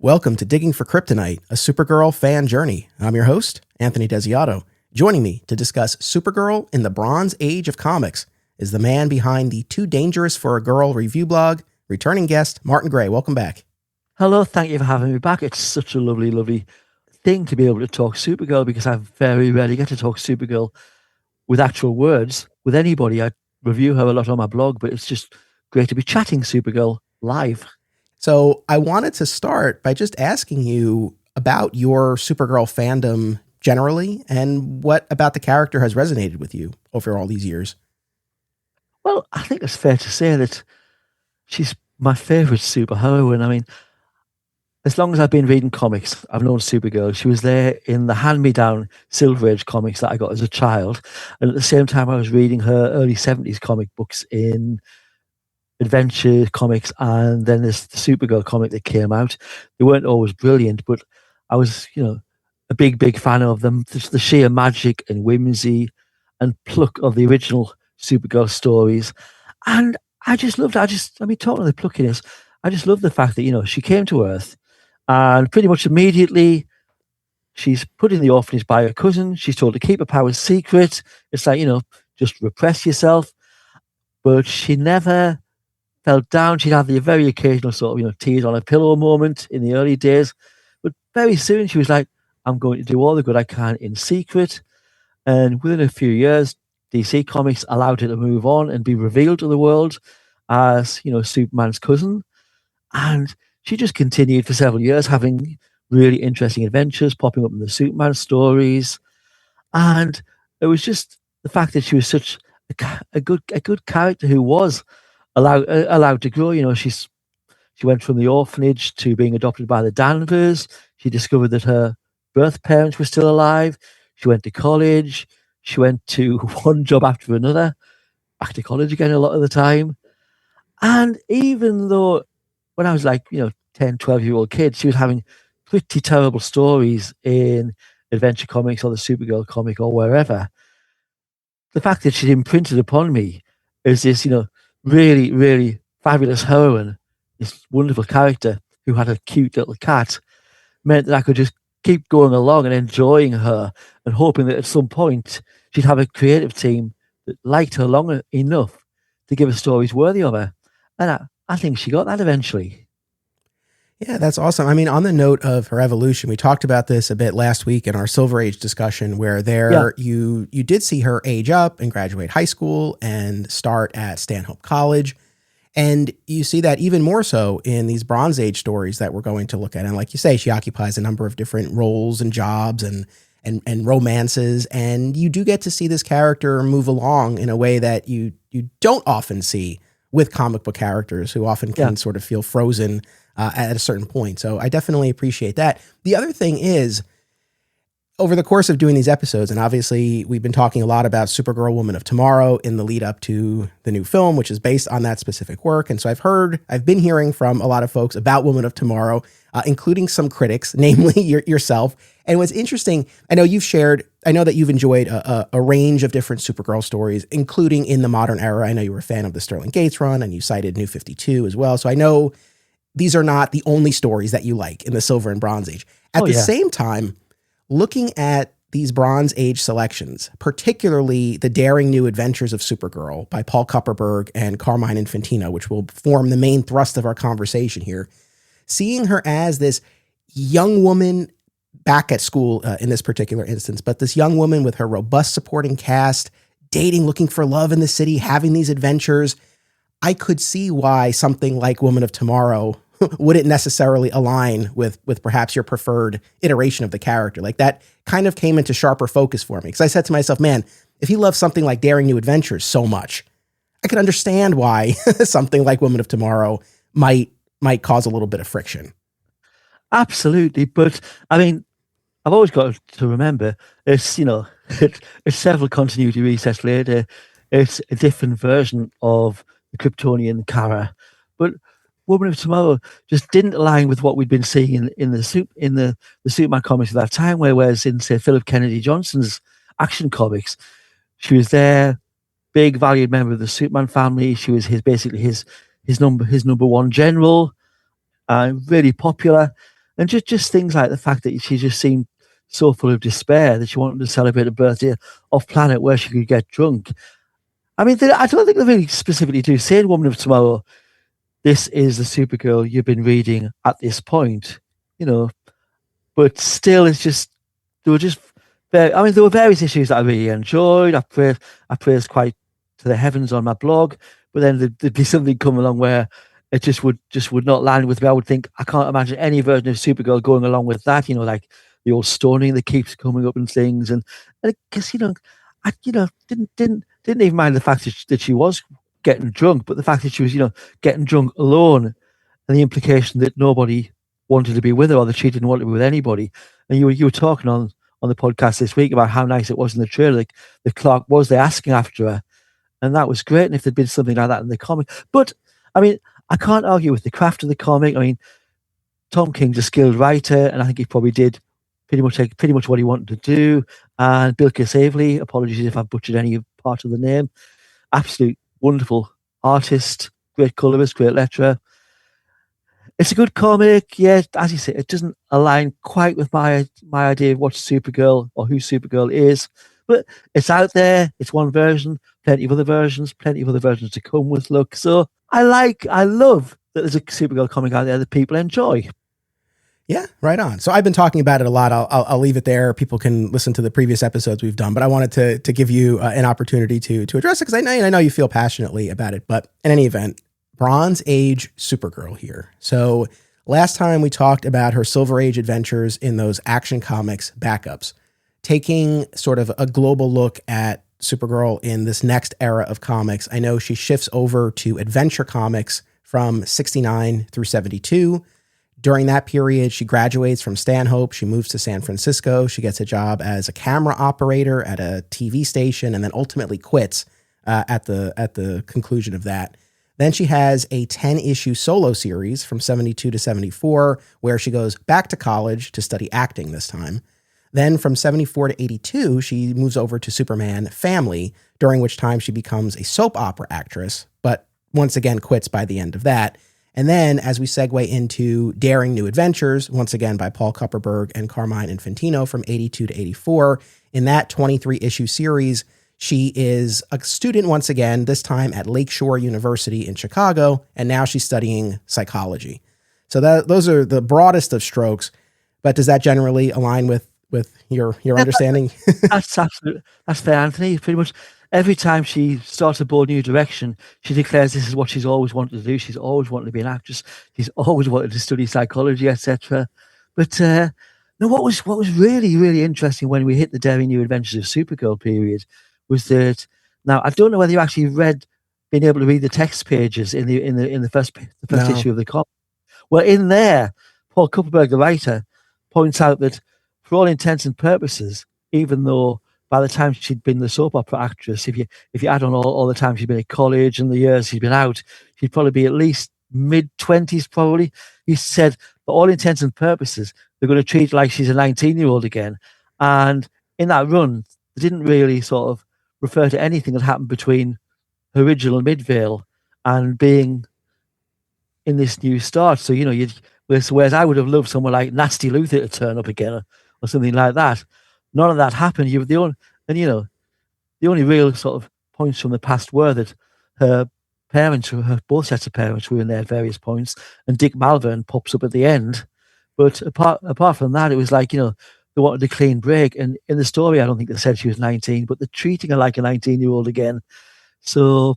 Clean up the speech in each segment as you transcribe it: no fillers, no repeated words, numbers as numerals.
Welcome to Digging for Kryptonite, a Supergirl fan journey. I'm your host, Anthony Desiato. Joining me to discuss Supergirl in the Bronze Age of comics is the man behind the Too Dangerous for a Girl review blog, returning guest, Martin Gray. Welcome back. Hello, thank you for having me back. It's such a lovely, lovely thing to be able to talk Supergirl because I very rarely get to talk Supergirl with actual words with anybody. I review her a lot on my blog, but it's just great to be chatting Supergirl live. So I wanted to start by just asking you about your Supergirl fandom generally and what about the character has resonated with you over all these years. Well, I think it's fair to say that she's my favorite superheroine. I mean, as long as I've been reading comics, I've known Supergirl. She was there in the hand-me-down Silver Age comics that I got as a child. And at the same time, I was reading her early 70s comic books in adventure comics, and then there's the Supergirl comic that came out. They weren't always brilliant, but I was, a big fan of them. Just the sheer magic and whimsy and pluck of the original Supergirl stories. And I just loved it. Talking of the pluckiness, I just love the fact that, she came to Earth and pretty much immediately she's put in the orphanage by her cousin. She's told to keep her powers secret. It's like, just repress yourself. But she never felt down. She'd have the very occasional sort of, tears on a pillow moment in the early days. But very soon she was like, I'm going to do all the good I can in secret. And within a few years, DC Comics allowed her to move on and be revealed to the world as, Superman's cousin. And she just continued for several years having really interesting adventures popping up in the Superman stories. And it was just the fact that she was such a good character who was allowed to grow. She went from the orphanage to being adopted by the Danvers. She discovered that her birth parents were still alive. She went to college. She went to one job after another, back to college again a lot of the time. And even though when I was 10, 12-year-old kid, she was having pretty terrible stories in Adventure Comics or the Supergirl comic or wherever, the fact that she'd imprinted upon me as this, really, really fabulous heroine, this wonderful character who had a cute little cat, meant that I could just keep going along and enjoying her and hoping that at some point she'd have a creative team that liked her long enough to give her stories worthy of her. And I think she got that eventually. Yeah, that's awesome. I mean, on the note of her evolution, we talked about this a bit last week in our Silver Age discussion where you did see her age up and graduate high school and start at Stanhope College. And you see that even more so in these Bronze Age stories that we're going to look at. And like you say, she occupies a number of different roles and jobs and romances. And you do get to see this character move along in a way that you don't often see with comic book characters who often can sort of feel frozen at a certain point. So I definitely appreciate that. The other thing is, over the course of doing these episodes, and obviously we've been talking a lot about Supergirl Woman of Tomorrow in the lead up to the new film, which is based on that specific work. And so I've been hearing from a lot of folks about Woman of Tomorrow, including some critics, namely yourself. And what's interesting, I know that you've enjoyed a range of different Supergirl stories, including in the modern era. I know you were a fan of the Sterling Gates run and you cited New 52 as well. So I know these are not the only stories that you like in the Silver and Bronze Age. At the same time, looking at these Bronze Age selections, particularly the Daring New Adventures of Supergirl by Paul Kupperberg and Carmine Infantino, which will form the main thrust of our conversation here, seeing her as this young woman back at school in this particular instance, but this young woman with her robust supporting cast, dating, looking for love in the city, having these adventures, I could see why something like Woman of Tomorrow wouldn't necessarily align with perhaps your preferred iteration of the character. Like that kind of came into sharper focus for me. Because I said to myself, man, if he loves something like Daring New Adventures so much, I could understand why something like Woman of Tomorrow might cause a little bit of friction. Absolutely. But I mean, I've always got to remember it's, it's several continuity resets later. It's a different version of the Kryptonian Kara. But Woman of Tomorrow just didn't align with what we'd been seeing in the Superman comics at that time, whereas in, say, Philip Kennedy Johnson's Action Comics, she was there, big valued member of the Superman family. She was his number one general, really popular. And just things like the fact that she just seemed so full of despair that she wanted to celebrate a birthday off planet where she could get drunk. I mean, I don't think they really specifically do say in Woman of Tomorrow, this is the Supergirl you've been reading at this point, but still it's just, there were just, there were various issues that I really enjoyed. I praised quite to the heavens on my blog, but then there'd be something come along where it just would not land with me. I would think, I can't imagine any version of Supergirl going along with that, like the old stoning that keeps coming up and things. And I guess, I didn't even mind the fact that she was getting drunk, but the fact that she was, getting drunk alone, and the implication that nobody wanted to be with her or that she didn't want to be with anybody. And you were talking on the podcast this week about how nice it was in the trailer. Like the Clark was there asking after her, and that was great. And if there'd been something like that in the comic, but I mean, I can't argue with the craft of the comic. I mean, Tom King's a skilled writer, and I think he probably did pretty much what he wanted to do. And Bill Casavely, apologies if I've butchered any part of the name, absolute wonderful artist, great colorist, great letterer. It's a good comic, yeah. As you say, it doesn't align quite with my idea of what Supergirl or who Supergirl is, but it's out there. It's one version, plenty of other versions to come with. Look, so I love that there's a Supergirl comic out there that people enjoy. Yeah, right on. So I've been talking about it a lot. I'll leave it there. People can listen to the previous episodes we've done, but I wanted to give you an opportunity to address it because I know you feel passionately about it. But in any event, Bronze Age Supergirl here. So last time we talked about her Silver Age adventures in those Action Comics backups, taking sort of a global look at Supergirl in this next era of comics. I know she shifts over to Adventure Comics from 69 through 72. During that period, she graduates from Stanhope. She moves to San Francisco. She gets a job as a camera operator at a TV station and then ultimately quits at the conclusion of that. Then she has a 10-issue solo series from 72 to 74, where she goes back to college to study acting this time. Then from 74 to 82, she moves over to Superman Family, during which time she becomes a soap opera actress, but once again quits by the end of that. And then as we segue into Daring New Adventures, once again by Paul Kupperberg and Carmine Infantino from 82 to 84, in that 23-issue series, she is a student once again, this time at Lakeshore University in Chicago, and now she's studying psychology. So those are the broadest of strokes, but does that generally align with your understanding? That's fair, Anthony. Pretty much every time she starts a bold new direction, she declares this is what she's always wanted to do. She's always wanted to be an actress. She's always wanted to study psychology, etc. But no, what was really, really interesting when we hit the Daring New Adventures of Supergirl period was that, now I don't know whether you actually been able to read the text pages in the first issue of the comic. Well, in there, Paul Kupperberg, the writer, points out that for all intents and purposes, even though by the time she'd been the soap opera actress, if you add on all the time she'd been at college and the years she'd been out, she'd probably be at least mid-20s probably. He said, for all intents and purposes, they're going to treat her like she's a 19-year-old again. And in that run, they didn't really sort of refer to anything that happened between her original Midvale and being in this new start. So, whereas I would have loved someone like Nasty Luther to turn up again or something like that. None of that happened. The only real sort of points from the past were that her both sets of parents were in there at various points, and Dick Malverne pops up at the end. But apart from that, it was like, they wanted a clean break. And in the story, I don't think they said she was 19, but they're treating her like a 19-year-old again. So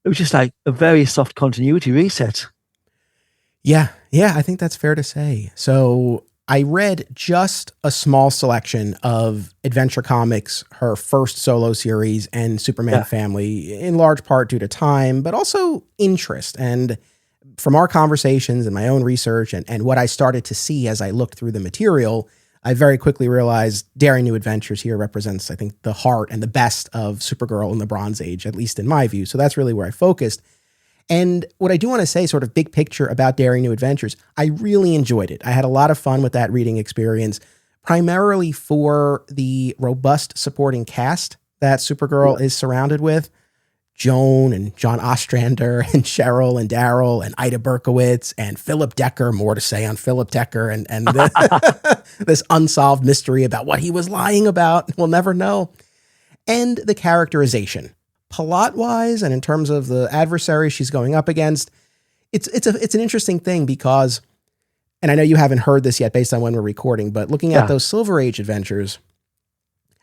it was just like a very soft continuity reset. Yeah, I think that's fair to say. So I read just a small selection of Adventure Comics, her first solo series, and Superman Family, in large part due to time, but also interest. And from our conversations and my own research and what I started to see as I looked through the material, I very quickly realized Daring New Adventures here represents, I think, the heart and the best of Supergirl in the Bronze Age, at least in my view. So that's really where I focused. And what I do want to say, sort of big picture about Daring New Adventures, I really enjoyed it. I had a lot of fun with that reading experience, primarily for the robust supporting cast that Supergirl is surrounded with. Joan and John Ostrander and Cheryl and Daryl and Ida Berkowitz and Philip Decker, more to say on Philip Decker, and this unsolved mystery about what he was lying about. We'll never know. And the characterization, plot-wise, and in terms of the adversary she's going up against, it's an interesting thing because, and I know you haven't heard this yet based on when we're recording, but looking at those Silver Age adventures,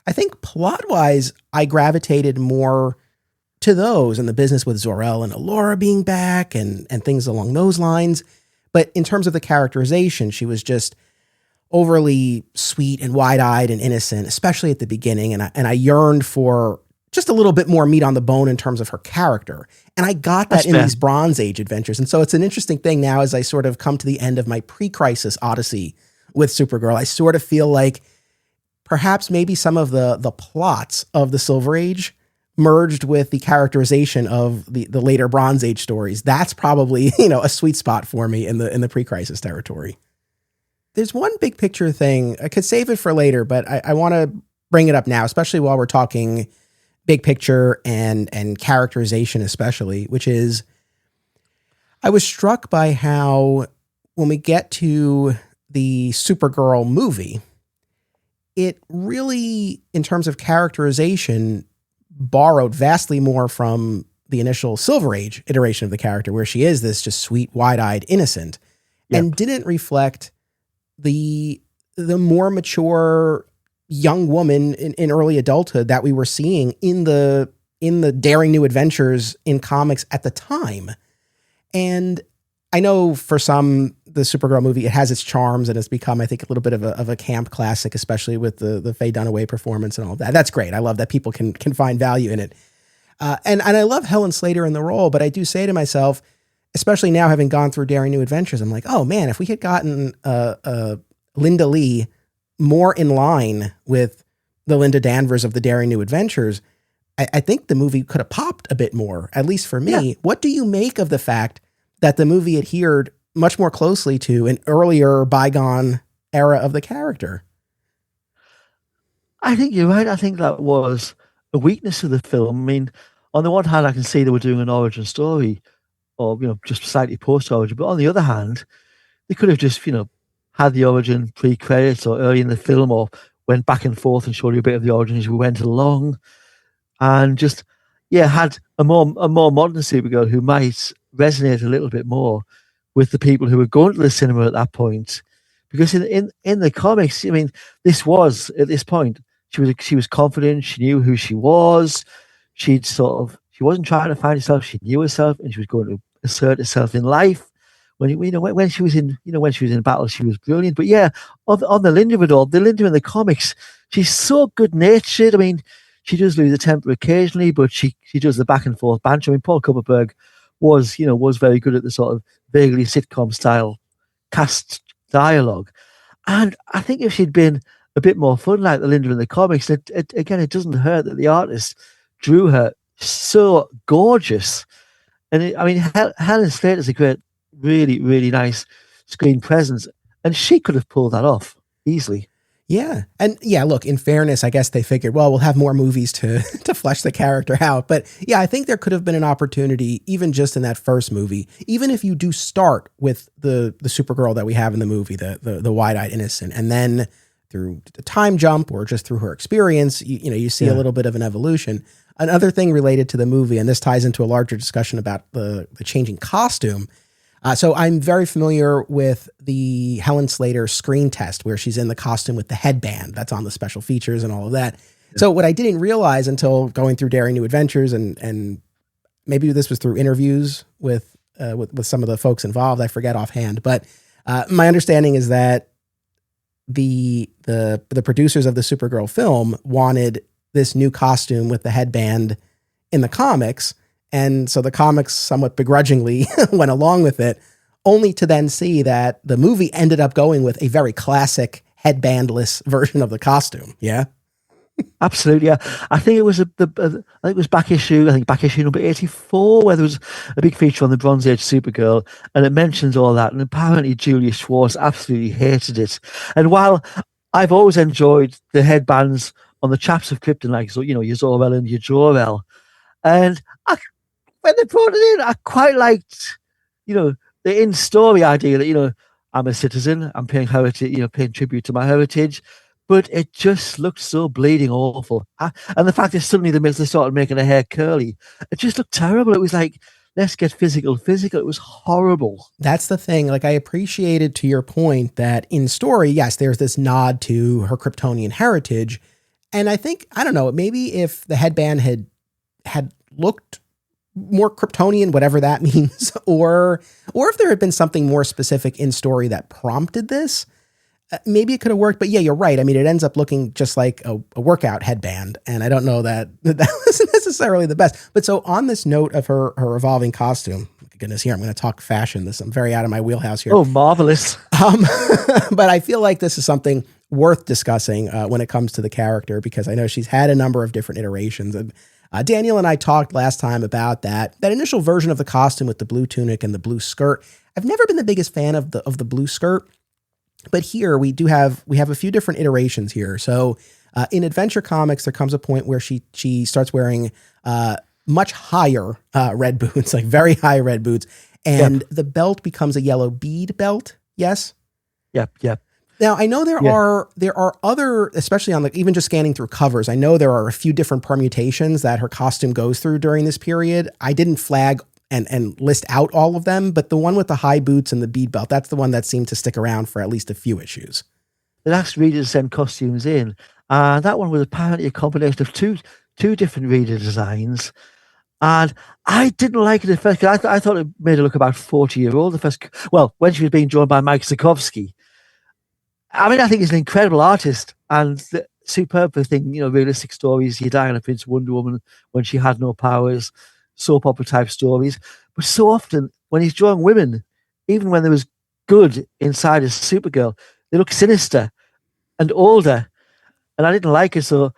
I think plot-wise, I gravitated more to those and the business with Zor-El and Alora being back and things along those lines. But in terms of the characterization, she was just overly sweet and wide-eyed and innocent, especially at the beginning. And I yearned for just a little bit more meat on the bone in terms of her character. And I got that in these Bronze Age adventures. And so it's an interesting thing now as I sort of come to the end of my pre-crisis odyssey with Supergirl. I sort of feel like perhaps maybe some of the plots of the Silver Age merged with the characterization of the later Bronze Age stories. That's probably, a sweet spot for me in the pre-crisis territory. There's one big picture thing. I could save it for later, but I want to bring it up now, especially while we're talking big picture and characterization, especially, which is I was struck by how when we get to the Supergirl movie, it really, in terms of characterization, borrowed vastly more from the initial Silver Age iteration of the character, where she is this just sweet, wide-eyed innocent, and didn't reflect the more mature young woman in early adulthood that we were seeing in the daring new adventures in comics at the time. And I know for some, the Supergirl movie, it has its charms and has become, I think, a little bit of a camp classic, especially with the Faye Dunaway performance and all of that. That's great. I love that people can find value in it. And I love Helen Slater in the role, but I do say to myself, especially now having gone through Daring New Adventures, I'm like, oh man, if we had gotten Linda Lee more in line with the Linda Danvers of the Daring New Adventures, I think the movie could have popped a bit more, at least for me. Yeah. What do you make of the fact that the movie adhered much more closely to an earlier bygone era of the character? I think you're right. I think that was a weakness of the film. I mean, on the one hand, I can see they were doing an origin story or, just slightly post-origin. But on the other hand, they could have just, had the origin pre-credits or early in the film, or went back and forth and showed you a bit of the origin as we went along, and just, had a more modern Supergirl who might resonate a little bit more with the people who were going to the cinema at that point. Because in the comics, I mean, this was, at this point, she was confident, she knew who she was, she wasn't trying to find herself, she knew herself, and she was going to assert herself in life. When she was in battle, she was brilliant. But on the Linda of it all, the Linda in the comics, she's so good natured. I mean, she does lose a temper occasionally, but she does the back and forth banter. I mean, Paul Kupperberg was very good at the sort of vaguely sitcom style cast dialogue. And I think if she'd been a bit more fun like the Linda in the comics, it doesn't hurt that the artist drew her so gorgeous. And Helen Slater's a great, really, really nice screen presence, and she could have pulled that off easily. Yeah. And look, in fairness, I guess they figured, well, we'll have more movies to flesh the character out. But I think there could have been an opportunity, even just in that first movie, even if you do start with the Supergirl that we have in the movie, the wide-eyed innocent, and then through the time jump or just through her experience, you see a little bit of an evolution. Another thing related to the movie, and this ties into a larger discussion about the changing costume. So I'm very familiar with the Helen Slater screen test where she's in the costume with the headband that's on the special features and all of that. Yeah. So what I didn't realize until going through Daring New Adventures, and maybe this was through interviews with some of the folks involved, I forget offhand, but my understanding is that the producers of the Supergirl film wanted this new costume with the headband in the comics. And so the comics somewhat begrudgingly went along with it, only to then see that the movie ended up going with a very classic headbandless version of the costume. Yeah. Absolutely. Yeah. I think it was back issue number 84, where there was a big feature on the Bronze Age Supergirl, and it mentions all that. And apparently Julia Schwartz absolutely hated it. And while I've always enjoyed the headbands on the chaps of Krypton, like, so, your Zor-El and your Jor-El, And when they brought it in, I quite liked, the in-story idea that, I'm a citizen, I'm paying heritage, paying tribute to my heritage, but it just looked so bleeding awful. And the fact that suddenly they started making her hair curly, it just looked terrible. It was like, let's get physical. It was horrible. That's the thing. Like, I appreciated, to your point, that in story, yes, there's this nod to her Kryptonian heritage. And I think, I don't know, maybe if the headband had looked more Kryptonian, whatever that means, or if there had been something more specific in story that prompted this, maybe it could have worked. But yeah, you're right. I mean, it ends up looking just like a workout headband, and I don't know that wasn't necessarily the best. But so on this note of her evolving costume, goodness, here I'm going to talk fashion. I'm very out of my wheelhouse here. Oh, marvelous! But I feel like this is something worth discussing when it comes to the character, because I know she's had a number of different iterations. And Daniel and I talked last time about that initial version of the costume with the blue tunic and the blue skirt. I've never been the biggest fan of the blue skirt, but here we have a few different iterations here. So in Adventure Comics, there comes a point where she starts wearing much higher red boots, like very high red boots, and the belt becomes a yellow bead belt. Yes. Yep. Now, I know there are other, especially on even just scanning through covers, I know there are a few different permutations that her costume goes through during this period. I didn't flag and list out all of them, but the one with the high boots and the bead belt, that's the one that seemed to stick around for at least a few issues. The last reader to send costumes in, that one was apparently a combination of two different reader designs. And I didn't like it at first, because I thought it made her look about 40-year-old. When she was being drawn by Mike Zukovsky. I mean, I think he's an incredible artist, and superb for realistic stories. Your Diana Prince, Wonder Woman, when she had no powers, soap opera type stories. But so often when he's drawing women, even when there was good inside as Supergirl, they look sinister and older, and I didn't like it. So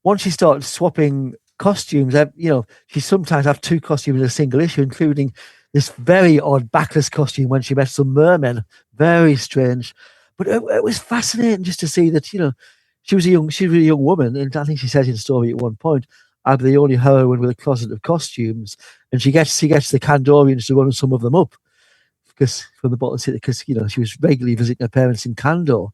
once she started swapping costumes, she sometimes have two costumes in a single issue, including this very odd backless costume when she met some mermen. Very strange. But it was fascinating just to see that, she was a young woman. And I think she says in the story at one point, I'm the only heroine with a closet of costumes. And she gets the Kandorians to run some of them up, because from the bottom, because, she was regularly visiting her parents in Kandor.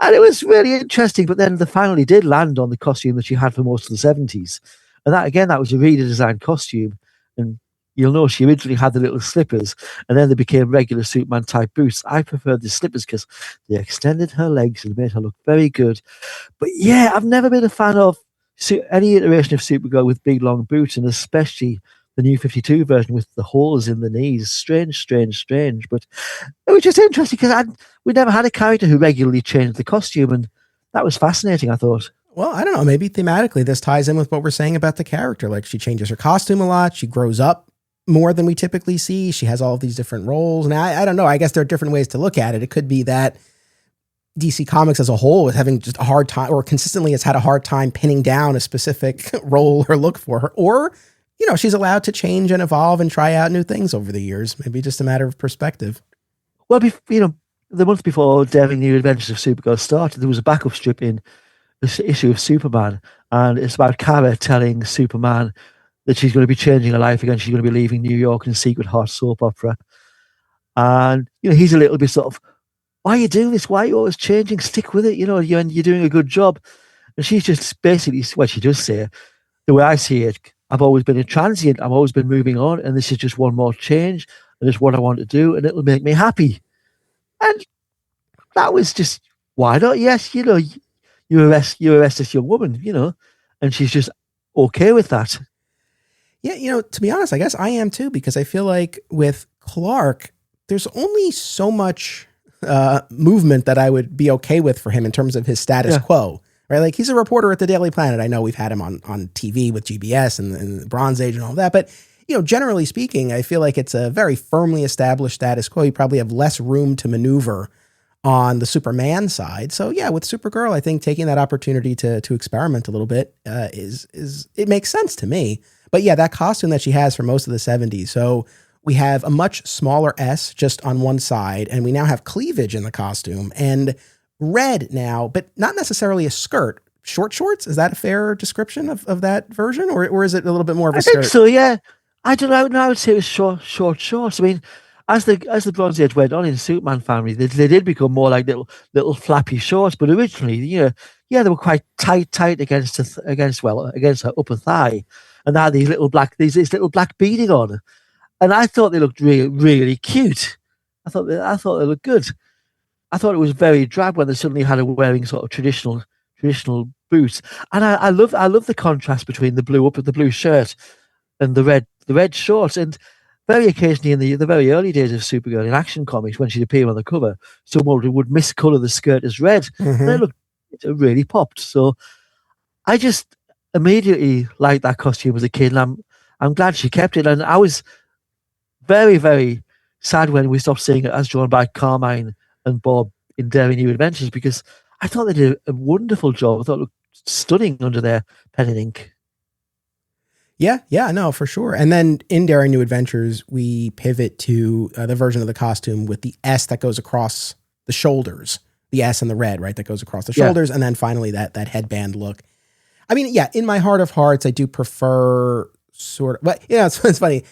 And it was really interesting. But then they finally did land on the costume that she had for most of the 70s. And that was a reader designed costume. And you'll know she originally had the little slippers, and then they became regular Superman type boots. I preferred the slippers because they extended her legs and made her look very good. But yeah, I've never been a fan of any iteration of Supergirl with big long boots, and especially the new 52 version with the holes in the knees. Strange. But it was just interesting because we never had a character who regularly changed the costume, and that was fascinating, I thought. Well, I don't know. Maybe thematically this ties in with what we're saying about the character. Like, she changes her costume a lot. She grows up more than we typically see. She has all of these different roles. And I don't know. I guess there are different ways to look at it. It could be that DC Comics as a whole is having just a hard time, or consistently has had a hard time pinning down a specific role or look for her. Or, she's allowed to change and evolve and try out new things over the years. Maybe just a matter of perspective. Well, the month before Daring New Adventures of Supergirl started, there was a backup strip in this issue of Superman. And it's about Kara telling Superman that she's going to be changing her life again. She's going to be leaving New York in secret hot soap opera. And, he's a little bit sort of, why are you doing this? Why are you always changing? Stick with it. You're doing a good job. And she's just basically, what she does say, the way I see it, I've always been a transient. I've always been moving on. And this is just one more change. And it's what I want to do. And it'll make me happy. And that was just, why not? Yes, you arrest this young woman, and she's just okay with that. Yeah, to be honest, I guess I am too, because I feel like with Clark, there's only so much movement that I would be okay with for him in terms of his status quo, right? Like, he's a reporter at the Daily Planet. I know we've had him on TV with GBS and the Bronze Age and all that, but generally speaking, I feel like it's a very firmly established status quo. You probably have less room to maneuver on the Superman side. So yeah, with Supergirl, I think taking that opportunity to experiment a little bit is it makes sense to me. But yeah, that costume that she has for most of the 70s. So we have a much smaller S just on one side, and we now have cleavage in the costume and red now, but not necessarily a skirt. short shorts. Is that a fair description of that version, or is it a little bit more of a I think skirt? so, yeah. I don't know. No, I would say it was short shorts. I mean, as the Bronze Age went on in the Superman family, they did become more like little flappy shorts. But originally, yeah, they were quite tight against her upper thigh, and they had these little black beading on, and I thought they looked really cute. I thought they looked good. I thought it was very drab when they suddenly had her wearing sort of traditional boots, and I love the contrast between the blue shirt and the red shorts. And very occasionally in the very early days of Supergirl in Action Comics, when she'd appear on the cover, someone would miscolor the skirt as red, and it really popped. So I just immediately liked that costume as a kid, and I'm glad she kept it. And I was very sad when we stopped seeing it as drawn by Carmine and Bob in Daring New Adventures, because I thought they did a wonderful job. I thought it looked stunning under their pen and ink. Yeah, no, for sure. And then in Daring New Adventures, we pivot to the version of the costume with the S that goes across the shoulders, the S and the red, right? That goes across the shoulders. And then finally that headband look. I mean, yeah, in my heart of hearts, I do prefer sort of, but it's funny.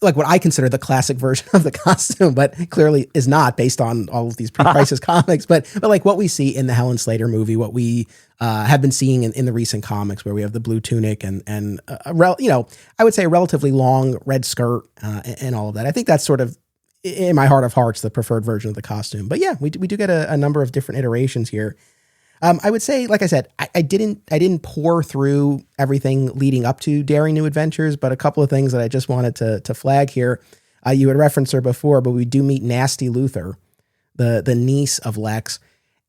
Like what I consider the classic version of the costume, but clearly is not based on all of these pre-crisis comics. But like what we see in the Helen Slater movie, what we have been seeing in the recent comics, where we have the blue tunic and I would say a relatively long red skirt and all of that. I think that's sort of, in my heart of hearts, the preferred version of the costume. But yeah, we do get a number of different iterations here. I would say, like I said, I didn't pour through everything leading up to Daring New Adventures, but a couple of things that I just wanted to flag here. You had referenced her before, but we do meet Nasty Luthor, the niece of Lex.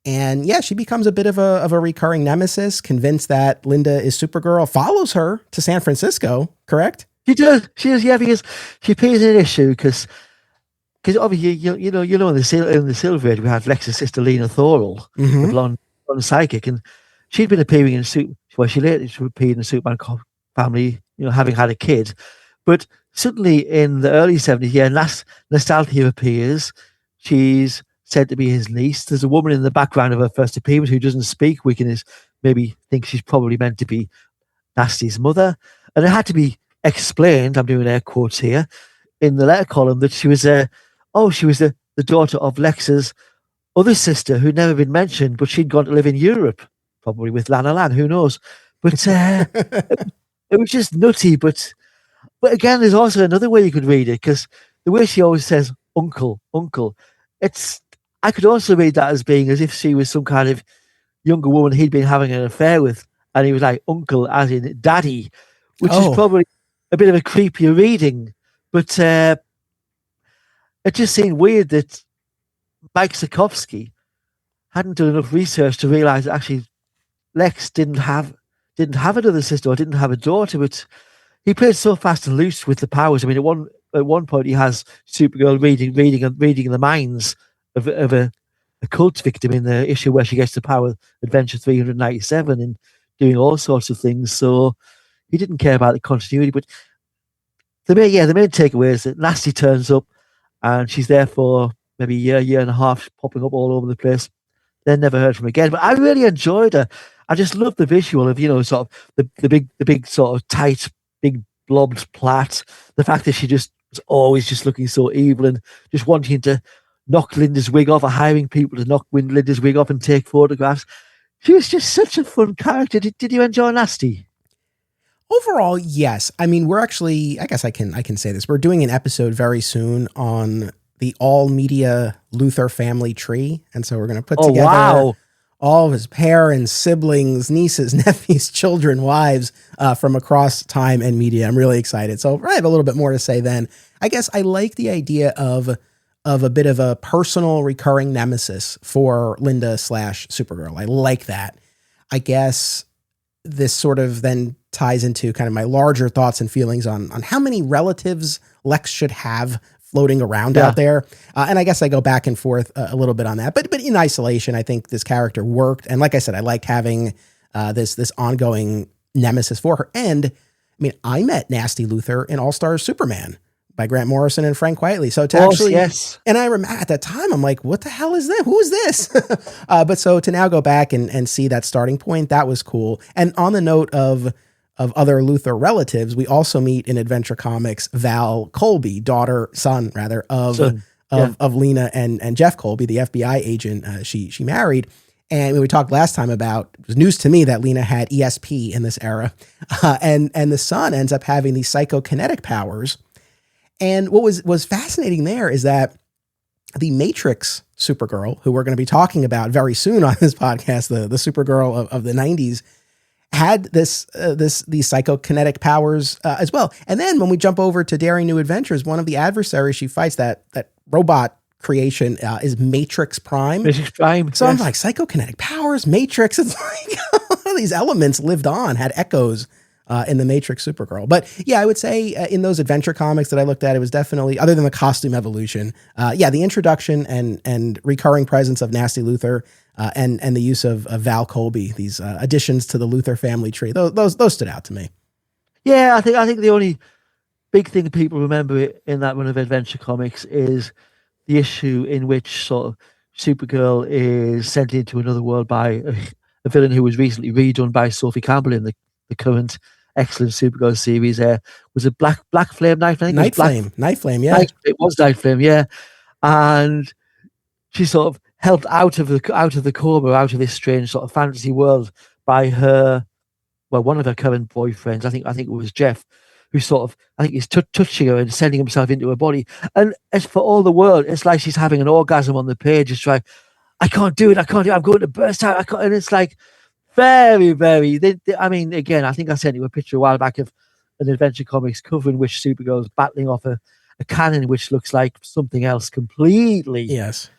And yeah, she becomes a bit of a recurring nemesis, convinced that Linda is Supergirl, follows her to San Francisco, correct? She does, yeah, because she pays an issue because obviously, in the Silver Age, we had Lex's sister Lena Thorell, the blonde psychic, and she'd been appearing in she later appeared in the Superman family, having had a kid. But suddenly in the early 70s, yeah, Nostalgia appears. She's said to be his niece. There's a woman in the background of her first appearance who doesn't speak. We can maybe think she's probably meant to be Nasty's mother. And it had to be explained, I'm doing air quotes here, in the letter column, that she was the daughter of Lex's other sister who'd never been mentioned, but she'd gone to live in Europe, probably with Lana Lan, who knows. But it was just nutty. But again, there's also another way you could read it, because the way she always says uncle, I could also read that as being as if she was some kind of younger woman he'd been having an affair with, and he was like uncle as in daddy, which is probably a bit of a creepier reading. But it just seemed weird that Mike Sikowski hadn't done enough research to realize that actually Lex didn't have another sister or didn't have a daughter, but he played so fast and loose with the powers. I mean, at one point he has Supergirl reading the minds of a cult victim in the issue where she gets the power, Adventure 397, and doing all sorts of things. So he didn't care about the continuity. But the main takeaway is that Nasty turns up and she's there for maybe a year and a half, popping up all over the place. Then never heard from her again. But I really enjoyed her. I just love the visual of, sort of the big sort of tight, big blobbed plait. The fact that she just was always just looking so evil and just wanting to knock Linda's wig off, or hiring people to knock Linda's wig off and take photographs. She was just such a fun character. Did you enjoy Nasty? Overall, yes. I mean, we're actually, I guess I can say this. We're doing an episode very soon on the all media Luthor family tree. And so we're going to put together all of his parents, siblings, nieces, nephews, children, wives from across time and media. I'm really excited. So I have a little bit more to say then. I guess I like the idea of a bit of a personal recurring nemesis for Linda / Supergirl. I like that. I guess this sort of then ties into kind of my larger thoughts and feelings on how many relatives Lex should have floating around out there. And I guess I go back and forth a little bit on that, but in isolation, I think this character worked. And like I said, I liked having this ongoing nemesis for her. And I mean, I met Nasty Luthor in All-Star Superman by Grant Morrison and Frank Whiteley. So to Of course, actually, yes. and I remember at that time, I'm like, what the hell is this? Who is this? But so to now go back and see that starting point, that was cool. And on the note of other Luthor relatives, we also meet in Adventure Comics Val Colby, son of Lena and Jeff Colby, the FBI agent she married. And we talked last time about, it was news to me that Lena had ESP in this era. And the son ends up having these psychokinetic powers. And what was fascinating there is that the Matrix Supergirl, who we're going to be talking about very soon on this podcast, the Supergirl of the 90s, had these psychokinetic powers as well. And then when we jump over to Daring New Adventures, one of the adversaries she fights, that robot creation, is Matrix Prime. Matrix Prime. So yes. I'm like, psychokinetic powers, Matrix. It's like all of these elements lived on, had echoes in the Matrix Supergirl. But yeah, I would say in those adventure comics that I looked at, it was definitely, other than the costume evolution, the introduction and recurring presence of Nasty Luthor, and the use of Val Colby, these additions to the Luthor family tree. Those stood out to me. Yeah, I think the only big thing people remember in that run of Adventure Comics is the issue in which sort of Supergirl is sent into another world by a villain who was recently redone by Sophie Campbell in the current excellent Supergirl series. Was it Black Flame Night? I think Night Flame, yeah. It was Night Flame, yeah. And she sort of helped out of the coma, out of this strange sort of fantasy world by one of her current boyfriends. I think it was Jeff, who sort of, I think he's touching her and sending himself into her body. And as for all the world, it's like she's having an orgasm on the page. It's like, I can't do it. I'm going to burst out. And it's like very, very, I mean, again, I think I sent you a picture a while back of an Adventure Comics cover in which Supergirl is battling off a cannon, which looks like something else completely. Yes.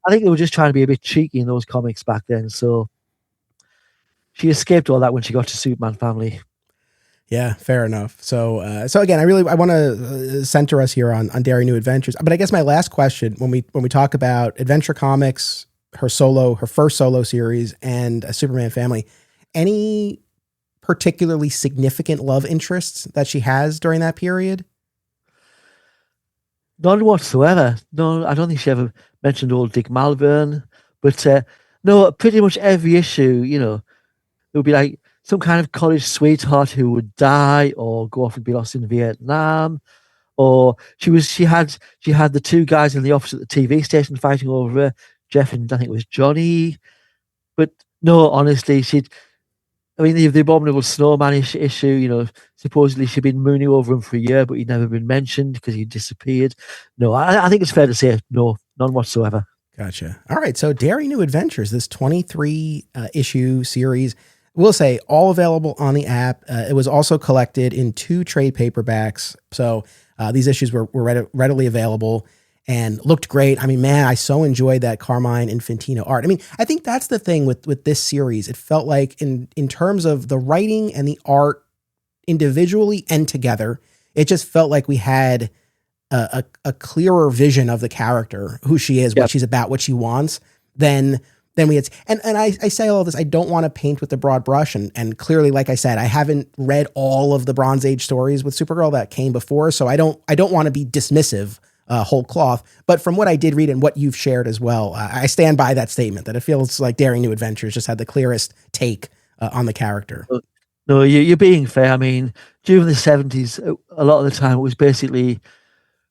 I think they were just trying to be a bit cheeky in those comics back then. So she escaped all that when she got to Superman Family. Yeah, fair enough. So again, I want to center us here on Daring New Adventures. But I guess my last question, when we talk about Adventure Comics, her first solo series, and a Superman Family, any particularly significant love interests that she has during that period? None whatsoever. No, I don't think she ever mentioned old Dick Malverne. But no, pretty much every issue, it would be like some kind of college sweetheart who would die or go off and be lost in Vietnam, or she had the two guys in the office at the TV station fighting over her, Jeff and I think it was Johnny. But no, honestly, the Abominable Snowman issue, supposedly she'd been mooning over him for a year, but he'd never been mentioned because he disappeared. No, I think it's fair to say no, none whatsoever. Gotcha. All right, so Daring New Adventures, this 23 issue series. We'll say all available on the app. It was also collected in 2 trade paperbacks. So these issues were readily available and looked great. I mean, man, I so enjoyed that Carmine Infantino art. I mean, I think that's the thing with this series. It felt like in terms of the writing and the art individually and together, it just felt like we had a clearer vision of the character, who she is, what she's about, what she wants, than we had. And I say all this, I don't want to paint with the broad brush. And clearly, like I said, I haven't read all of the Bronze Age stories with Supergirl that came before. So I don't want to be dismissive whole cloth. But from what I did read and what you've shared as well, I stand by that statement that it feels like Daring New Adventures just had the clearest take on the character. No, you're being fair. I mean, during the 70s, a lot of the time it was basically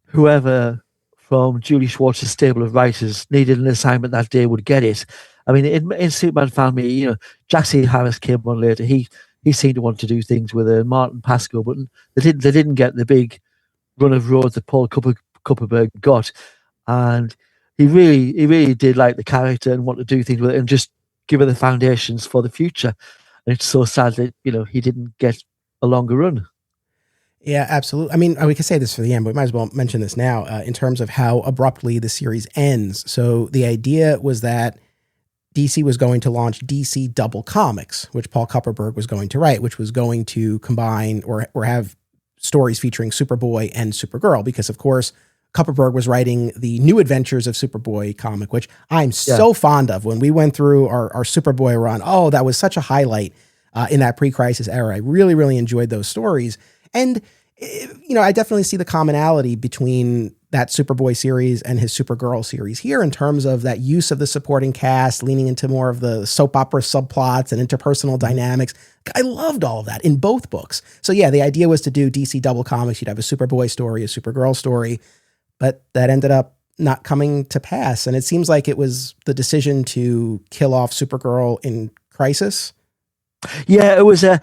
whoever from Julie Schwartz's stable of writers needed an assignment that day would get it. I mean, in Superman Family, Jack C. Harris came on later. He seemed to want to do things with Martin Pascoe, but they didn't get the big run of road that Paul Kupperberg got. And he really did like the character and want to do things with it and just give her the foundations for the future. And it's so sad that, he didn't get a longer run. Yeah, absolutely. I mean, we could say this for the end, but we might as well mention this now in terms of how abruptly the series ends. So the idea was that DC was going to launch DC Double Comics, which Paul Kupperberg was going to write, which was going to combine or have stories featuring Superboy and Supergirl, because of course Kupperberg was writing the New Adventures of Superboy comic, which I'm so fond of. When we went through our Superboy run, that was such a highlight in that pre-crisis era. I really, really enjoyed those stories. And I definitely see the commonality between that Superboy series and his Supergirl series here in terms of that use of the supporting cast, leaning into more of the soap opera subplots and interpersonal dynamics. I loved all of that in both books. So yeah, the idea was to do DC double comics. You'd have a Superboy story, a Supergirl story, but that ended up not coming to pass. And it seems like it was the decision to kill off Supergirl in Crisis. Yeah, it was I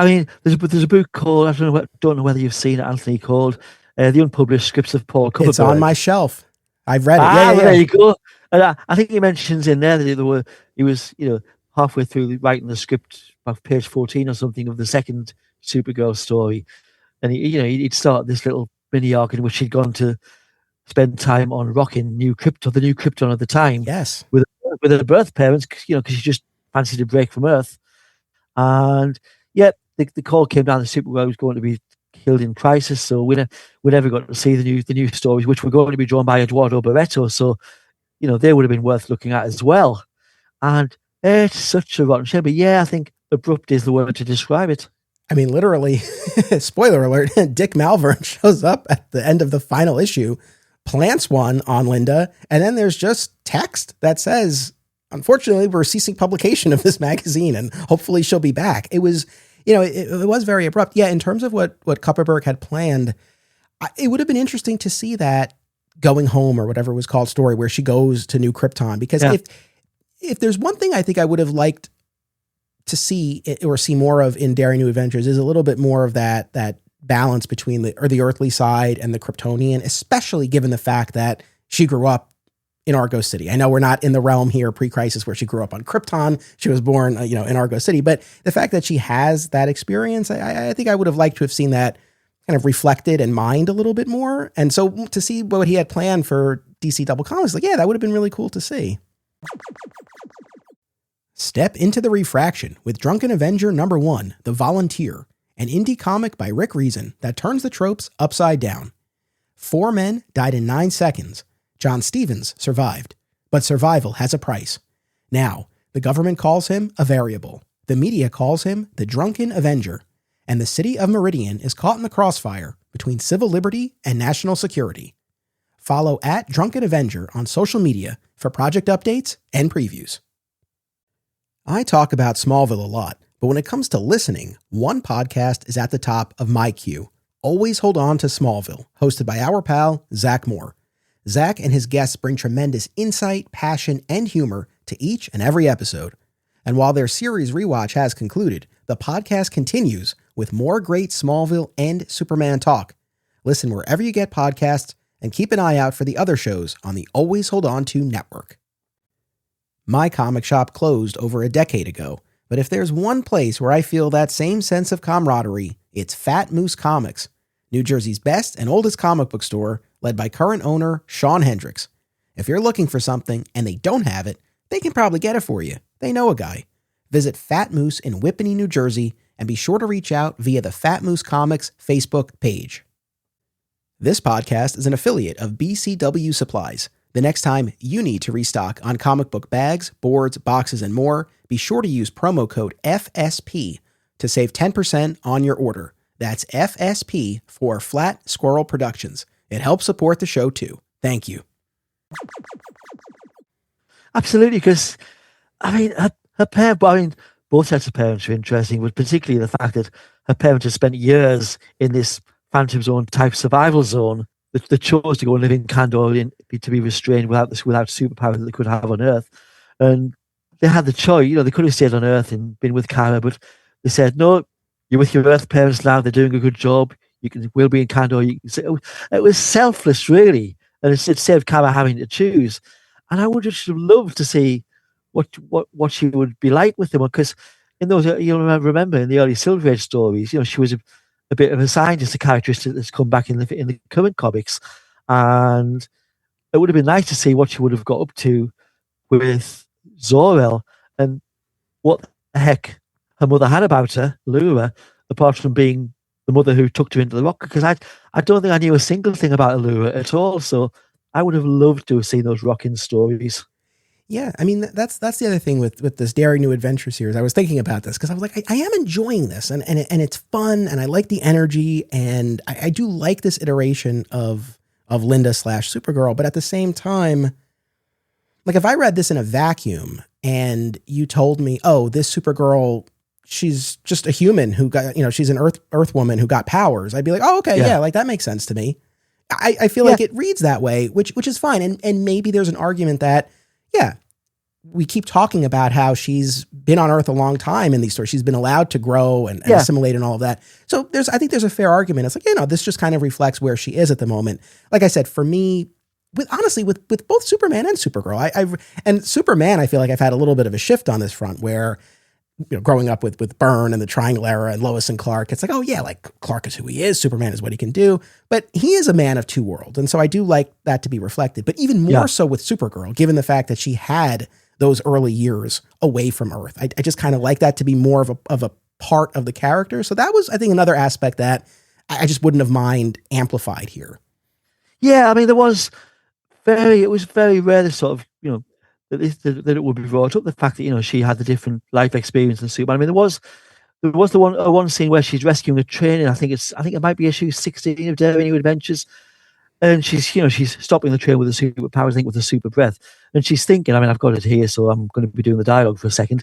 mean, there's a book called, I don't know whether you've seen it, Anthony, called The Unpublished Scripts of Paul Kupperberg. It's on my shelf. I've read it. Well, there you go. And I think he mentions in there that he was halfway through writing the script, about page 14 or something, of the second Supergirl story, and he'd start this little mini arc in which he'd gone to spend time on rocking the new Krypton at the time. Yes, with her birth parents, because she just fancied a break from Earth. And yeah, the call came down that Supergirl was going to be killed in Crisis, so we never got to see the new stories, which were going to be drawn by Eduardo Barreto. So they would have been worth looking at as well. And it's such a rotten shame, but yeah, I think abrupt is the word to describe it. I mean, literally, spoiler alert, Dick Malverne shows up at the end of the final issue, plants one on Linda, and then there's just text that says, unfortunately, we're ceasing publication of this magazine, and hopefully she'll be back. It was, it was very abrupt. Yeah, in terms of what Kupperberg had planned, it would have been interesting to see that Going Home or whatever it was called story where she goes to New Krypton. Because if there's one thing I think I would have liked to see or see more of in Daring New Adventures is a little bit more of that balance between the earthly side and the Kryptonian, especially given the fact that she grew up in Argo City. I know we're not in the realm here pre-Crisis where she grew up on Krypton. She was born, in Argo City, but the fact that she has that experience, I think I would have liked to have seen that kind of reflected and mined a little bit more. And so to see what he had planned for DC Double Comics, that would have been really cool to see. Step into the refraction with Drunken Avenger #1, The Volunteer, an indie comic by Rick Reason that turns the tropes upside down. 4 men died in 9 seconds. John Stevens survived, but survival has a price. Now, the government calls him a variable. The media calls him the Drunken Avenger. And the city of Meridian is caught in the crossfire between civil liberty and national security. Follow @Drunken Avenger on social media for project updates and previews. I talk about Smallville a lot, but when it comes to listening, one podcast is at the top of my queue. Always Hold On to Smallville, hosted by our pal, Zach Moore. Zach and his guests bring tremendous insight, passion, and humor to each and every episode. And while their series rewatch has concluded, the podcast continues with more great Smallville and Superman talk. Listen wherever you get podcasts and keep an eye out for the other shows on the Always Hold On To network. My comic shop closed over a decade ago, but if there's one place where I feel that same sense of camaraderie, it's Fat Moose Comics, New Jersey's best and oldest comic book store, led by current owner Sean Hendricks. If you're looking for something and they don't have it, they can probably get it for you. They know a guy. Visit Fat Moose in Whippany, New Jersey, and be sure to reach out via the Fat Moose Comics Facebook page. This podcast is an affiliate of BCW Supplies. The next time you need to restock on comic book bags, boards, boxes, and more, be sure to use promo code FSP to save 10% on your order. That's FSP for Flat Squirrel Productions. It helps support the show too. Thank you. Absolutely, because her parents, both sets of parents are interesting, but particularly the fact that her parents have spent years in this Phantom Zone type survival zone that chose to go and live in Kandor to be restrained without superpower that they could have on Earth. And they had the choice, they could have stayed on Earth and been with Kara, but they said, no, you're with your Earth parents now, they're doing a good job, we'll be in Kandor. It was selfless, really, and it saved Kara having to choose. And I would just love to see what she would be like with them, because in those, you'll remember in the early Silver Age stories, she was a bit of a scientist, a characteristic that's come back in the current comics, and it would have been nice to see what she would have got up to with Zor-El and what the heck her mother had about her, Allura, apart from being the mother who tucked her into the rock. Because I don't think I knew a single thing about Allura at all. So I would have loved to have seen those rocking stories. Yeah, I mean that's the other thing with this Daring New Adventure series. I was thinking about this because I was like, I am enjoying this, and it's fun, and I like the energy, and I do like this iteration of Linda slash Supergirl. But at the same time, like if I read this in a vacuum and you told me, oh, this Supergirl, she's just a human who got, she's an Earth woman who got powers, I'd be like, oh, okay, yeah, like that makes sense to me. I feel like it reads that way, which is fine, and maybe there's an argument that. Yeah, we keep talking about how she's been on Earth a long time in these stories. She's been allowed to grow and assimilate and all of that. So I think there's a fair argument. It's like, this just kind of reflects where she is at the moment. Like I said, for me, with both Superman and Supergirl, and Superman, I feel like I've had a little bit of a shift on this front where, growing up with Byrne and the Triangle Era and Lois and Clark, it's like, oh yeah, like Clark is who he is, Superman is what he can do, but he is a man of two worlds. And so I do like that to be reflected, but even more so with Supergirl, given the fact that she had those early years away from Earth. I just kind of like that to be more of a part of the character. So that was, I think, another aspect that I just wouldn't have mind amplified here. Yeah, I mean, it was very rare to sort of, that it would be brought up, the fact that she had the different life experience than Superman. I mean, there was the one scene where she's rescuing a train, and I think it might be issue 16 of Daring New Adventures, and she's stopping the train with the superpowers, I think with the super breath, and she's thinking, I mean, I've got it here, so I'm going to be doing the dialogue for a second.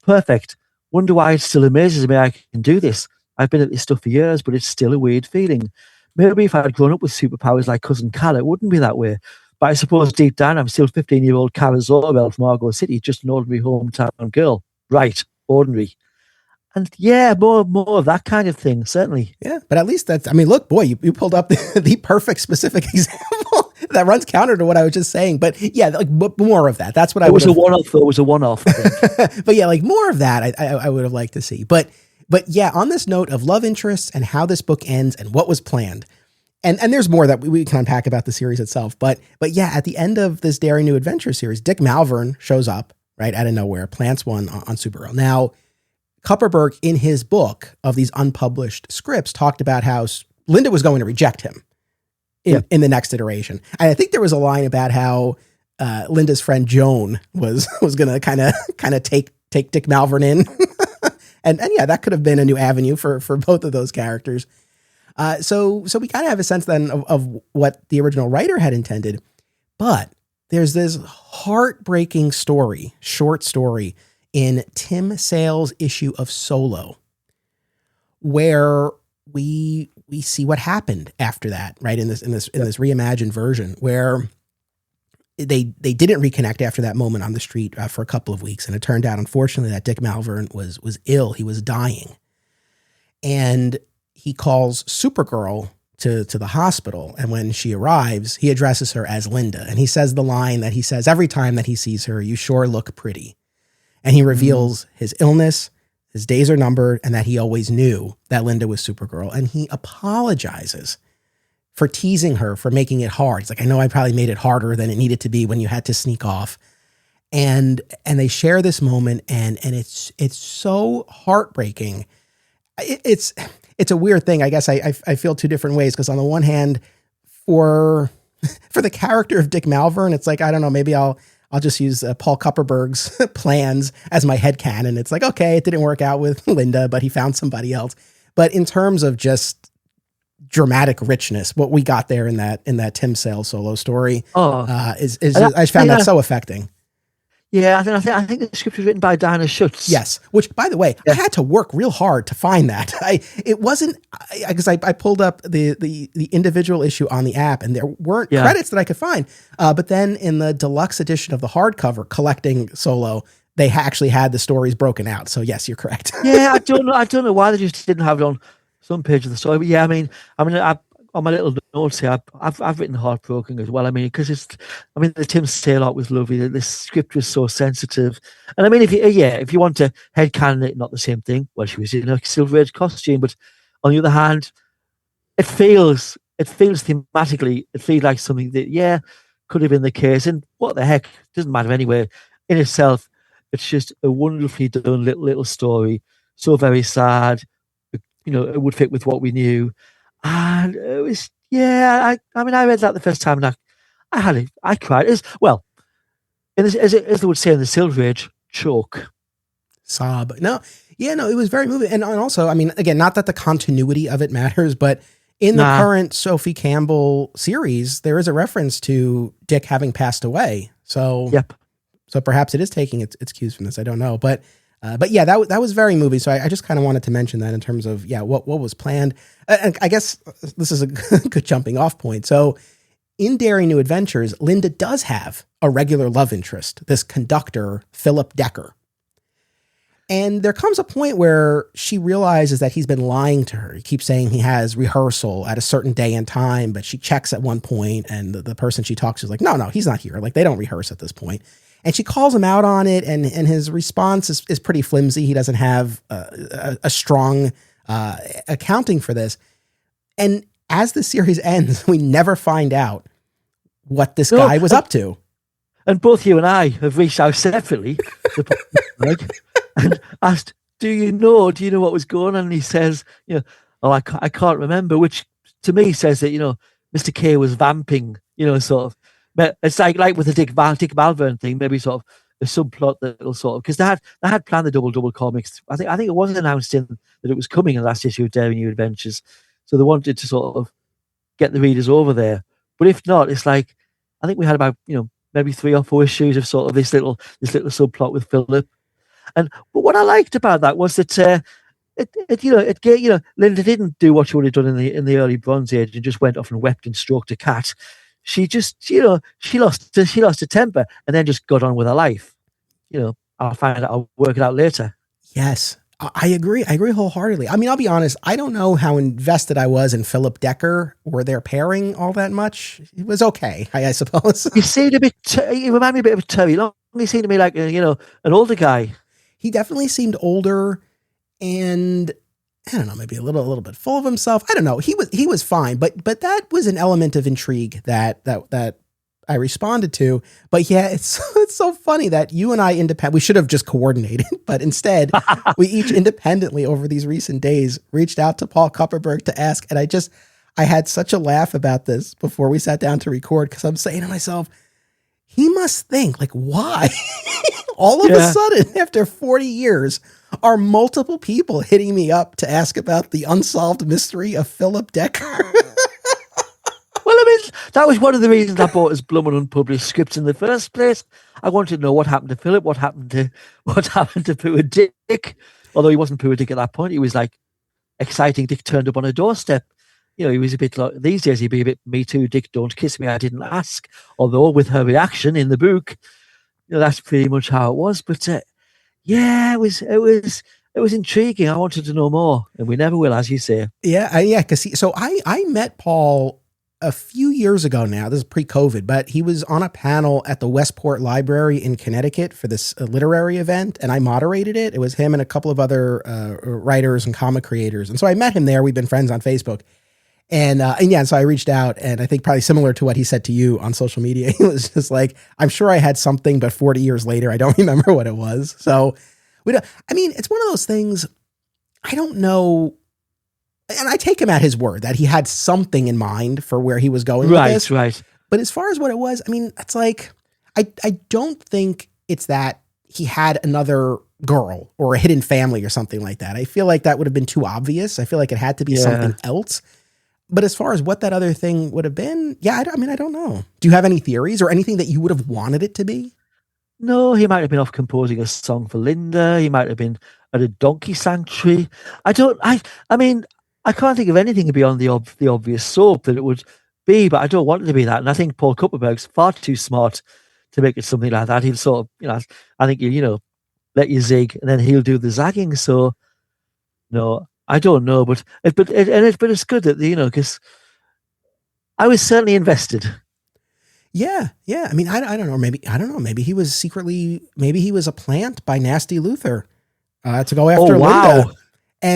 Perfect. Wonder why it still amazes me I can do this. I've been at this stuff for years, but it's still a weird feeling. Maybe if I had grown up with superpowers like Cousin Kara, it wouldn't be that way. But I suppose deep down, I'm still 15-year-old Kara Zor-El from Argo City, just an ordinary hometown girl. Right, ordinary. And yeah, more of that kind of thing, certainly. Yeah, but at least that's, I mean, look, boy, you pulled up the perfect specific example that runs counter to what I was just saying. But yeah, like more of that. That's what I was. It was a one-off. But yeah, like more of that I would have liked to see. But yeah, on this note of love interests and how this book ends and what was planned, and there's more that we can unpack about the series itself. But yeah, at the end of this Daring New Adventure series, Dick Malverne shows up right out of nowhere, plants one on Supergirl. Now, Kupperberg, in his book of these unpublished scripts, talked about how Linda was going to reject him in the next iteration. And I think there was a line about how Linda's friend Joan was going to kind of take Dick Malverne in. and yeah, that could have been a new avenue for both of those characters. So we kind of have a sense then of what the original writer had intended. But there's this heartbreaking short story in Tim Sale's issue of Solo, where we see what happened after that, right? In this reimagined version, where they didn't reconnect after that moment on the street for a couple of weeks, and it turned out, unfortunately, that Dick Malverne was ill. He was dying, and he calls Supergirl to the hospital, and when she arrives, he addresses her as Linda, and he says the line that he says every time that he sees her: "You sure look pretty." And he reveals his illness, his days are numbered, and that he always knew that Linda was Supergirl. And he apologizes for teasing her, for making it hard. It's like, I know I probably made it harder than it needed to be when you had to sneak off. And they share this moment, and it's so heartbreaking. It's a weird thing. I guess I feel two different ways, because on the one hand, for the character of Dick Malverne, it's like, I don't know, maybe I'll just use Paul Kupperberg's plans as my headcanon. It's like, okay, it didn't work out with Linda, but he found somebody else. But in terms of just dramatic richness, what we got there in that Tim Sale solo story is I found that so affecting. Yeah, I think the script was written by Diana Schutz. Yes, which, by the way, I had to work real hard to find that. It wasn't because I pulled up the individual issue on the app, and there weren't credits that I could find. But then in the deluxe edition of the hardcover collecting Solo, they actually had the stories broken out. So yes, you're correct. Yeah, I don't know why they just didn't have it on some page of the story. But yeah, I mean, on my little notes here, I've written Heartbroken as well. I mean, because the Tim Sale art was lovely. The script was so sensitive. And I mean, if you want to headcanon it, not the same thing. Well, she was in a Silver Age costume, but on the other hand, it feels thematically, it feels like something that, could have been the case. And what the heck, doesn't matter anyway. In itself, it's just a wonderfully done little story. So very sad. It would fit with what we knew. And it was, I read that the first time, and I cried. And as they would say in the Silver Age, choke. Sob. No, yeah, no, it was very moving. And also, I mean, again, not that the continuity of it matters, but in the current Sophie Campbell series, there is a reference to Dick having passed away. So, yep. So perhaps it is taking its cues from this. I don't know, but yeah, that was very moving. So I just kind of wanted to mention that in terms of what was planned. And I guess this is a good jumping off point. So in Daring New Adventures, Linda does have a regular love interest, this conductor Philip Decker. And there comes a point where she realizes that he's been lying to her. He keeps saying he has rehearsal at a certain day and time, but she checks at one point, and the person she talks to is like, no, he's not here. Like, they don't rehearse at this point. And she calls him out on it, and his response is pretty flimsy. He doesn't have a strong accounting for this. And as the series ends, we never find out what this guy was up to. And both you and I have reached out separately and asked, do you know what was going on? And he says, I can't remember, which to me says that, Mr. K was vamping, sort of. But it's like with the Dick Malverne thing, maybe sort of a subplot that'll sort of, because they had planned the double comics. I think it wasn't announced that it was coming in the last issue of Daring New Adventures. So they wanted to sort of get the readers over there. But if not, it's like, I think we had about, maybe 3 or 4 issues of sort of this little subplot with Philip. But what I liked about that was that Linda didn't do what she would have done in the early Bronze Age and just went off and wept and stroked a cat. She just, she lost her temper and then just got on with her life. I'll work it out later. Yes, I agree. I agree wholeheartedly. I mean, I'll be honest. I don't know how invested I was in Philip Decker or their pairing all that much. It was okay, I suppose. You seemed a bit. You remind me a bit of Terry Long. He seemed to me like an older guy. He definitely seemed older, and I don't know, maybe a little bit full of himself. I don't know. He was fine, but that was an element of intrigue that I responded to. But yeah, it's so funny that you and I we should have just coordinated, but instead we each independently over these recent days reached out to Paul Kupperberg to ask. And I had such a laugh about this before we sat down to record, because I'm saying to myself, he must think, like, why all of a sudden after 40 years are multiple people hitting me up to ask about the unsolved mystery of Philip Decker? Well, I mean, that was one of the reasons I bought his blooming unpublished scripts in the first place. I wanted to know what happened to Philip, what happened to Poor Dick. Although he wasn't Poor Dick at that point, he was like exciting Dick turned up on a doorstep. He was a bit like, these days he'd be a bit Me Too, Dick, don't kiss me, I didn't ask. Although with her reaction in the book, that's pretty much how it was. But it was intriguing. I wanted to know more, and we never will, as you say. Yeah, because I met Paul a few years ago now. This is pre-COVID, but he was on a panel at the Westport Library in Connecticut for this literary event, and I moderated it. It was him and a couple of other writers and comic creators, and so I met him there. We've been friends on Facebook. And so I reached out, and I think probably similar to what he said to you on social media, he was just like, I'm sure I had something, but 40 years later, I don't remember what it was. So it's one of those things. I don't know. And I take him at his word that he had something in mind for where he was going with this. Right. But as far as what it was, it's like, I don't think it's that he had another girl or a hidden family or something like that. I feel like that would have been too obvious. I feel like it had to be something else. But as far as what that other thing would have been, I don't know. Do you have any theories or anything that you would have wanted it to be? No, he might have been off composing a song for Linda. He might have been at a donkey sanctuary. I can't think of anything beyond the obvious soap that it would be, but I don't want it to be that. And I think Paul Kupperberg's far too smart to make it something like that. He'll sort of, I think he'll, let you zig, and then he'll do the zagging. So, no, I don't know, but it's good that because I was certainly invested. Yeah. I mean, I don't know. Maybe he was a plant by Nasty Luther to go after Linda,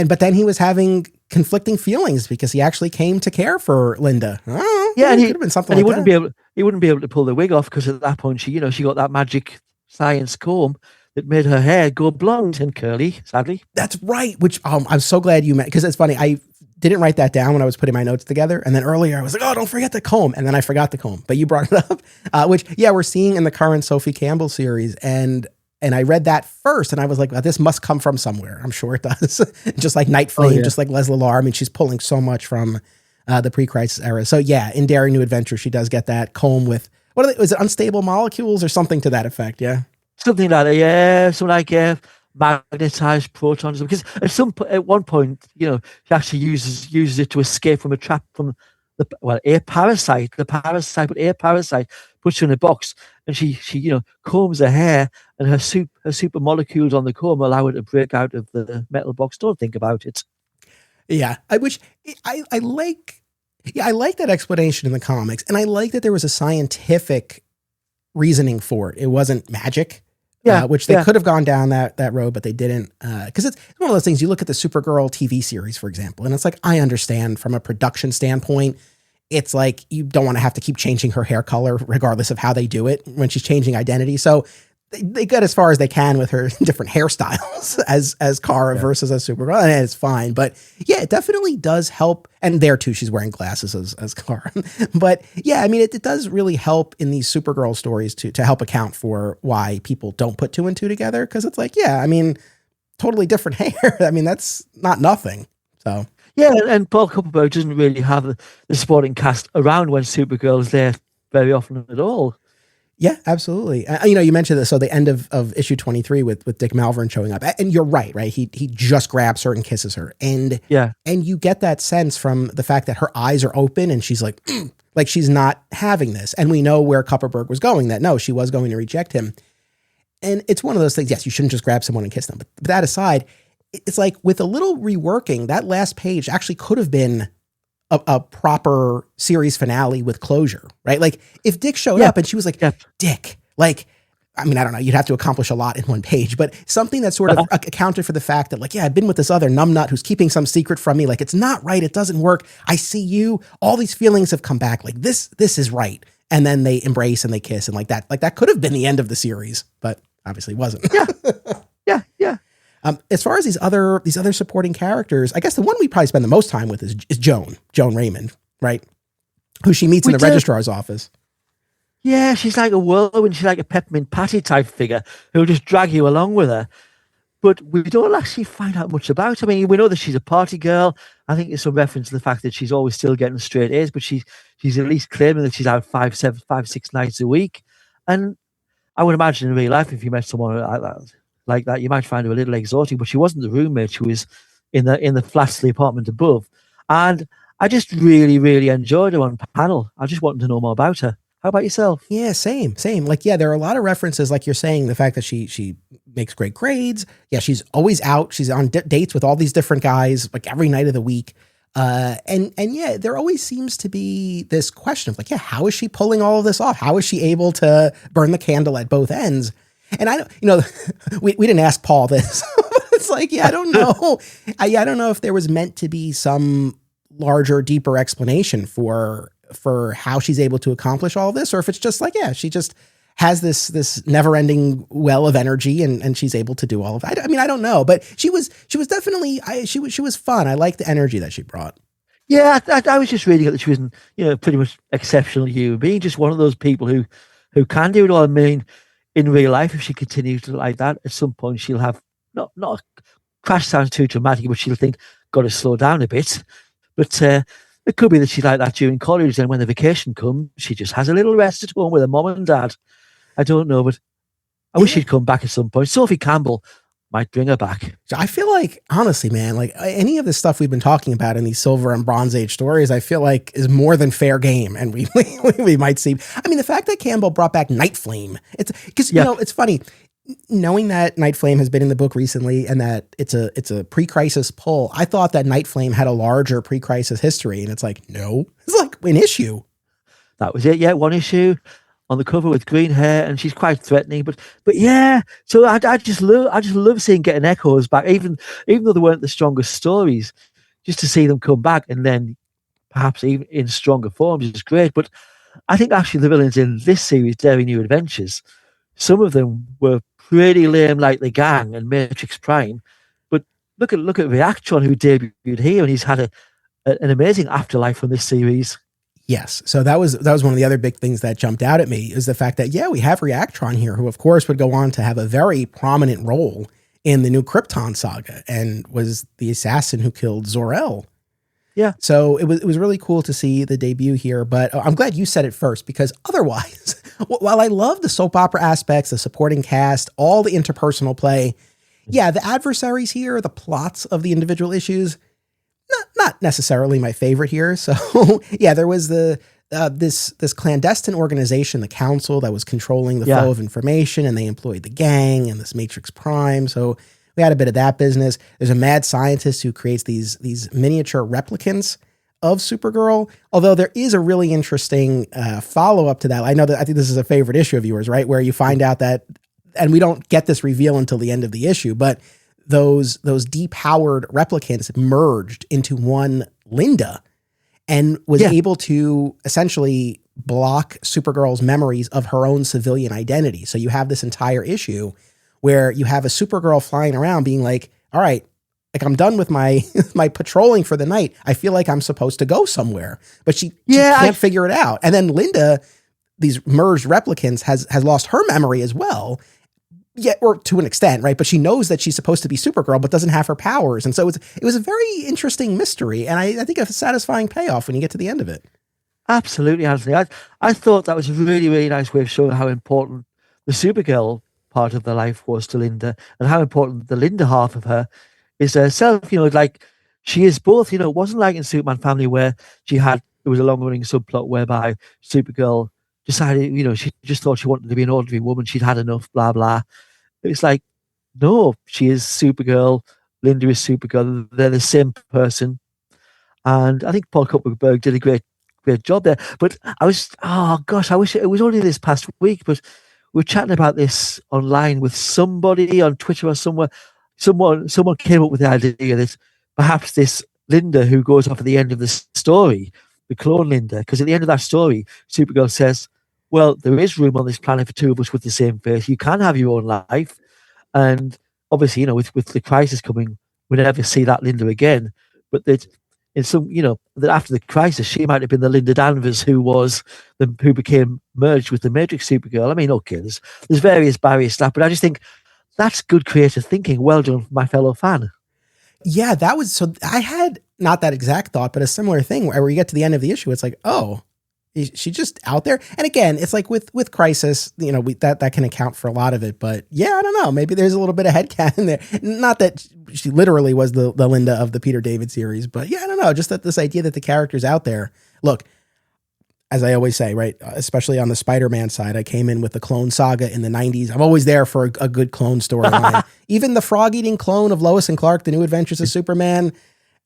but then he was having conflicting feelings because he actually came to care for Linda. And he could have been something. And he wouldn't be able to pull the wig off because at that point she got that magic science comb that made her hair go blonde and curly, sadly. That's right. Which I'm so glad you met, because it's funny. didn't write that down when I was putting my notes together. And then earlier I was like, oh, don't forget the comb. And then I forgot the comb. But you brought it up, which, yeah, we're seeing in the current Sophie Campbell series. And I read that first and I was like, well, this must come from somewhere. I'm sure it does. Just like Night Flame, just like Leslie Lar. I mean, she's pulling so much from the pre-crisis era. So yeah, in Daring New Adventure, she does get that comb with, was it unstable molecules or something to that effect? Yeah. Something like that, yeah. Something like magnetized protons. Because at one point, she actually uses it to escape from a trap from a parasite. But a parasite puts her in a box, and she combs her hair, and her super molecules on the comb allow her to break out of the metal box. Don't think about it. Yeah, I like that explanation in the comics, and I like that there was a scientific reasoning for it. It wasn't magic. Which they could have gone down that road, but they didn't. Because it's one of those things, you look at the Supergirl TV series, for example, and it's like, I understand from a production standpoint, it's like you don't want to have to keep changing her hair color regardless of how they do it when she's changing identity. So they got as far as they can with her different hairstyles as Kara versus as Supergirl, and it's fine. But yeah, it definitely does help. And there too, she's wearing glasses as Kara. But yeah, I mean, it does really help in these Supergirl stories to help account for why people don't put two and two together. Cause it's like, yeah, I mean, totally different hair. I mean, that's not nothing. So. Yeah, and Paul Kupperberg doesn't really have the supporting cast around when Supergirl is there very often at all. Yeah, absolutely. You mentioned this. So the end of issue 23 with Dick Malverne showing up, and you're right? He just grabs her and kisses her, and you get that sense from the fact that her eyes are open and she's like, like she's not having this. And we know where Kupperberg was going. That no, she was going to reject him. And it's one of those things. Yes, you shouldn't just grab someone and kiss them. But that aside, it's like with a little reworking, that last page actually could have been a proper series finale with closure, right? Like if Dick showed up and she was like, Dick, like, I mean, I don't know, you'd have to accomplish a lot in one page, but something that sort of accounted for the fact that like, yeah, I've been with this other numbnut who's keeping some secret from me. Like, it's not right. It doesn't work. I see you. All these feelings have come back. Like this is right. And then they embrace and they kiss and like that could have been the end of the series, but obviously wasn't. Yeah. As far as these other supporting characters, I guess the one we probably spend the most time with is Joan Raymond, right? Who she meets in the registrar's office. Yeah, she's like a whirlwind. She's like a Peppermint Patty type figure who'll just drag you along with her. But we don't actually find out much about her. I mean, we know that she's a party girl. I think there's some reference to the fact that she's always still getting straight A's, but she's at least claiming that she's out 5-6 nights a week. And I would imagine in real life, if you met someone like that, you might find her a little exotic, but she wasn't the roommate. She was in the flats, the apartment above. And I just really, really enjoyed her on panel. I just wanted to know more about her. How about yourself? Yeah, same. Like, yeah, there are a lot of references, like you're saying, the fact that she makes great grades. Yeah, she's always out. She's on dates with all these different guys, like every night of the week. And yeah, there always seems to be this question of like, yeah, how is she pulling all of this off? How is she able to burn the candle at both ends? And I don't, we didn't ask Paul this. It's like, yeah, I don't know. I don't know if there was meant to be some larger, deeper explanation for how she's able to accomplish all this, or if it's just like, yeah, she just has this never ending well of energy and she's able to do all of it. I mean, I don't know, but she was definitely, she was fun. I like the energy that she brought. Yeah. I was just reading that she was, pretty much exceptional human being, just one of those people who can do it all. I mean, in real life, if she continues to like that, at some point she'll have not crash sounds too dramatic, but she'll think, got to slow down a bit. But it could be that she's like that during college, and when the vacation comes, she just has a little rest at home with her mom and dad. I don't know, but I wish she'd come back at some point. Sophie Campbell might bring her back. I feel like, honestly, man, like any of the stuff we've been talking about in these Silver and Bronze Age stories, I feel like is more than fair game. And we might see, I mean, the fact that Campbell brought back Night Flame, it's because, it's funny knowing that Night Flame has been in the book recently and that it's a pre-crisis pull. I thought that Night Flame had a larger pre-crisis history, and it's like, no, it's like an issue. That was it. Yeah. One issue on the cover with green hair, and she's quite threatening, but yeah. So I just love seeing getting echoes back, even though they weren't the strongest stories, just to see them come back and then perhaps even in stronger forms is great. But I think actually the villains in this series, Daring New Adventures, some of them were pretty lame, like the Gang and Matrix Prime. But look at Reactron, who debuted here, and he's had an amazing afterlife from this series. Yes. So that was one of the other big things that jumped out at me is the fact that, yeah, we have Reactron here, who of course would go on to have a very prominent role in the new Krypton saga and was the assassin who killed Zor-El. Yeah. So it was really cool to see the debut here, but I'm glad you said it first, because otherwise, while I love the soap opera aspects, the supporting cast, all the interpersonal play, yeah, the adversaries here, the plots of the individual issues, not necessarily my favorite here. So yeah, there was this clandestine organization, the council, that was controlling the flow of information, and they employed the gang and this Matrix Prime. So we had a bit of that business. There's a mad scientist who creates these miniature replicants of Supergirl. Although there is a really interesting follow-up to that. I think this is a favorite issue of yours, right? Where you find out that, and we don't get this reveal until the end of the issue, but those depowered replicants merged into one Linda and was able to essentially block Supergirl's memories of her own civilian identity. So you have this entire issue where you have a Supergirl flying around being like, all right, like I'm done with my my patrolling for the night. I feel like I'm supposed to go somewhere, but she can't figure it out. And then Linda, these merged replicants, has lost her memory as well. Yeah, or to an extent, right? But she knows that she's supposed to be Supergirl, but doesn't have her powers. And so it was a very interesting mystery. And I think a satisfying payoff when you get to the end of it. Absolutely, Anthony. I thought that was a really, really nice way of showing how important the Supergirl part of their life was to Linda, and how important the Linda half of her is herself. Like she is both. It wasn't like in Superman Family where there was a long-running subplot whereby Supergirl decided, she just thought she wanted to be an ordinary woman. She'd had enough, blah, blah. It's like, no, she is Supergirl. Linda is Supergirl. They're the same person. And I think Paul Kupperberg did a great job there. But I wish it was only this past week, but we were chatting about this online with somebody on Twitter or somewhere. Someone came up with the idea that perhaps this Linda who goes off at the end of the story, the clone Linda, because at the end of that story, Supergirl says, well, there is room on this planet for two of us with the same face. You can have your own life. And obviously, with the crisis coming, we'll never see that Linda again. But that that after the crisis, she might have been the Linda Danvers who became merged with the Matrix Supergirl. I mean, okay, there's various barriers to that, but I just think that's good creative thinking. Well done, my fellow fan. Yeah, so I had not that exact thought, but a similar thing where you get to the end of the issue, it's like, oh, is she just out there? And again, it's like with Crisis, that can account for a lot of it, but yeah, I don't know. Maybe there's a little bit of headcanon there. Not that she literally was the Linda of the Peter David series, but yeah, I don't know. Just that this idea that the character's out there. Look, as I always say, right, especially on the Spider-Man side, I came in with the clone saga in the 90s. I'm always there for a good clone storyline. Even the frog-eating clone of Lois and Clark, The New Adventures of Superman,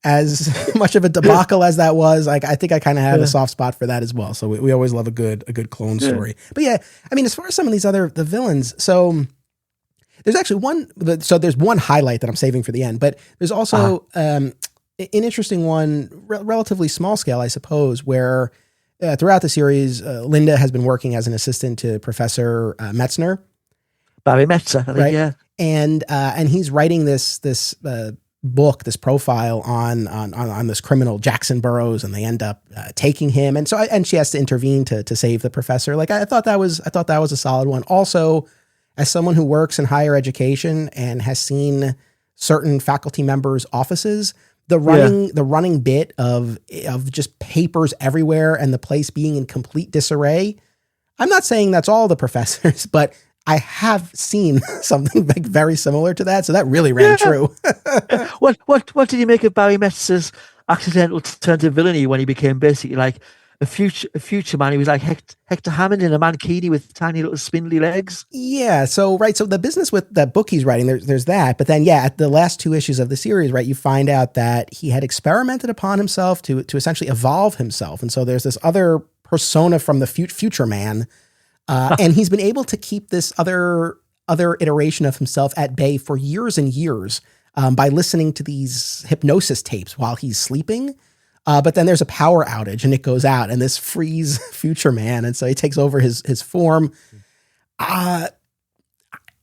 as much of a debacle as that was, I think I kind of had a soft spot for that as well. So we always love a good clone story. But yeah, I mean, as far as some of these the villains, so there's actually there's one highlight that I'm saving for the end, but there's also an interesting one, relatively small scale, I suppose, where throughout the series, Linda has been working as an assistant to Professor Metzner. Barry Metzer, I think, right? Yeah. And he's writing this book, this profile on this criminal Jackson Burroughs, and they end up taking him, and she has to intervene to save the professor. Like I thought that was a solid one. Also, as someone who works in higher education and has seen certain faculty members' offices, the running bit of just papers everywhere and the place being in complete disarray. I'm not saying that's all the professors, but I have seen something like very similar to that, so that really rang true. What did you make of Barry Metzer's accidental turn to villainy when he became basically like a future man? He was like Hector Hammond in a mankini with tiny little spindly legs. Yeah, so the business with that book he's writing, there's that, but then at the last two issues of the series, right, you find out that he had experimented upon himself to essentially evolve himself, and so there's this other persona from the future man. And he's been able to keep this other iteration of himself at bay for years and years by listening to these hypnosis tapes while he's sleeping. But then there's a power outage and it goes out, and this frees future man. And so he takes over his form.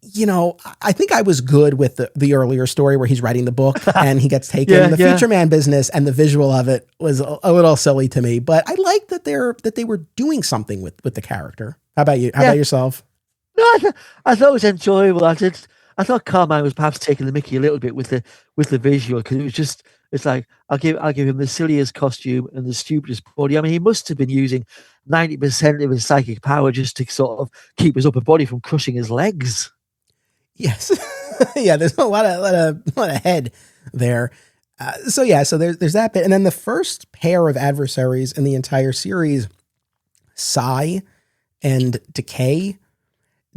I think I was good with the earlier story where he's writing the book and he gets taken. Yeah, The Future Man business and the visual of it was a little silly to me, but I like that they were doing something with the character. How about you? How about yourself? No, I thought it was enjoyable. I thought Carmine was perhaps taking the mickey a little bit with the visual, because it's like I'll give him the silliest costume and the stupidest body. I mean, he must have been using 90% of his psychic power just to sort of keep his upper body from crushing his legs. Yes. Yeah, there's a lot of head there. So there's that bit. And then the first pair of adversaries in the entire series, Psi and Decay.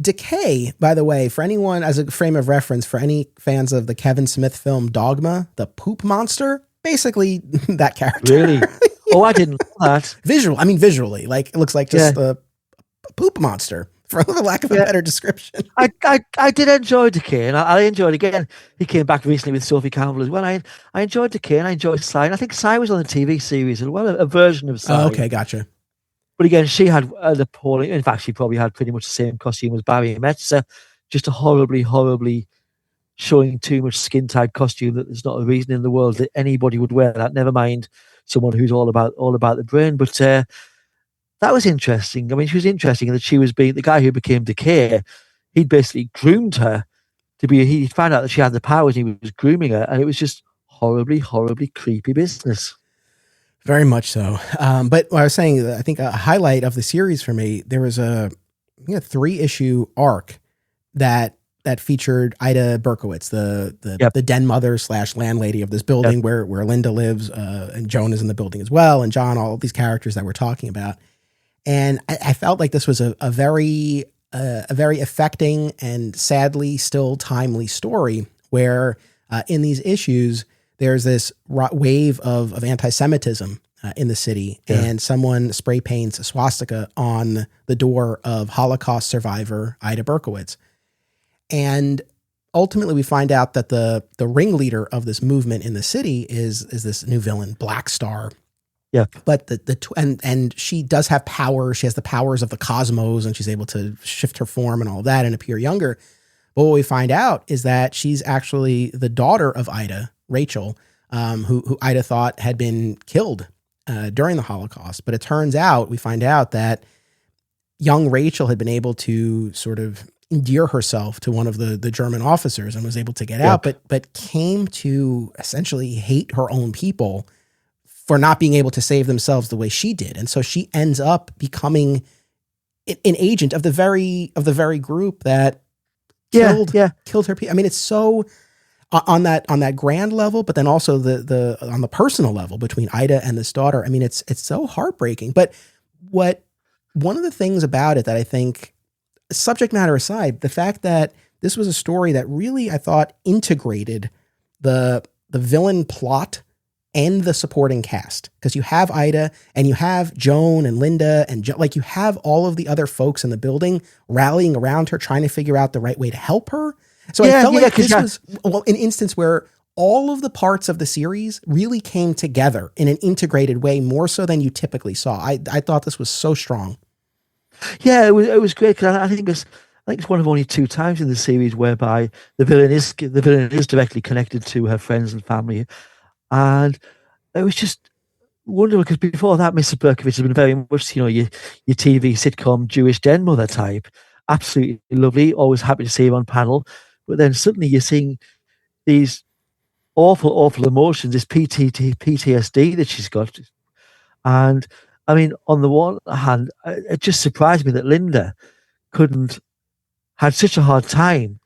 Decay, by the way, for anyone, as a frame of reference, for any fans of the Kevin Smith film Dogma, the poop monster, basically that character. Really? Yeah. Oh, I didn't know that. Visually, like it looks like just a poop monster, for lack of a better description. I did enjoy Decay, and I enjoyed again. He came back recently with Sophie Campbell as well. I enjoyed Decay, and I enjoyed Psy. And I think Psy was on the TV series as well, a version of Psy. Oh, okay, gotcha. But again, she had an appalling. In fact, she probably had pretty much the same costume as Barry Metzer, just a horribly showing too much skin tight costume that there's not a reason in the world that anybody would wear that. Never mind someone who's all about the brain. But that was interesting. I mean, she was interesting in that she was being the guy who became Decay. He'd basically groomed her to be. He found out that she had the powers. And he was grooming her, and it was just horribly creepy business. Very much so. But what I was saying, I think a highlight of the series for me, there was a 3-issue arc that featured Ida Berkowitz, the den mother / landlady of this building where Linda lives, and Joan is in the building as well, and John, all these characters that we're talking about. And I felt like this was a very affecting and sadly still timely story where in these issues, there's this wave of anti-Semitism in the city, and someone spray paints a swastika on the door of Holocaust survivor Ida Berkowitz. And ultimately we find out that the ringleader of this movement in the city is this new villain, Black Star. Yeah. But and she does have power. She has the powers of the cosmos, and she's able to shift her form and all of that and appear younger. But what we find out is that she's actually the daughter of Ida, Rachel, who Ida thought had been killed during the Holocaust. But it turns out, we find out that young Rachel had been able to sort of endear herself to one of the German officers and was able to get out, but came to essentially hate her own people for not being able to save themselves the way she did. And so she ends up becoming an agent of the very group that killed her people. I mean, it's so on that grand level, but then also the on the personal level between Ida and this daughter. I mean, it's so heartbreaking. But one of the things about it that I think, subject matter aside, the fact that this was a story that really, I thought, integrated the villain plot and the supporting cast, because you have Ida and you have Joan and Linda and like you have all of the other folks in the building rallying around her, trying to figure out the right way to help her. So I felt like this was an instance where all of the parts of the series really came together in an integrated way, more so than you typically saw. I thought this was so strong. Yeah, it was great, because I think it's one of only 2 times in the series whereby the villain is directly connected to her friends and family. And it was just wonderful, because before that, Mrs. Berkowitz has been very much, your TV sitcom Jewish den mother type. Absolutely lovely. Always happy to see her on panel. But then suddenly you're seeing these awful emotions, this PTSD that she's got. And I mean, on the one hand, it just surprised me that Linda had such a hard time.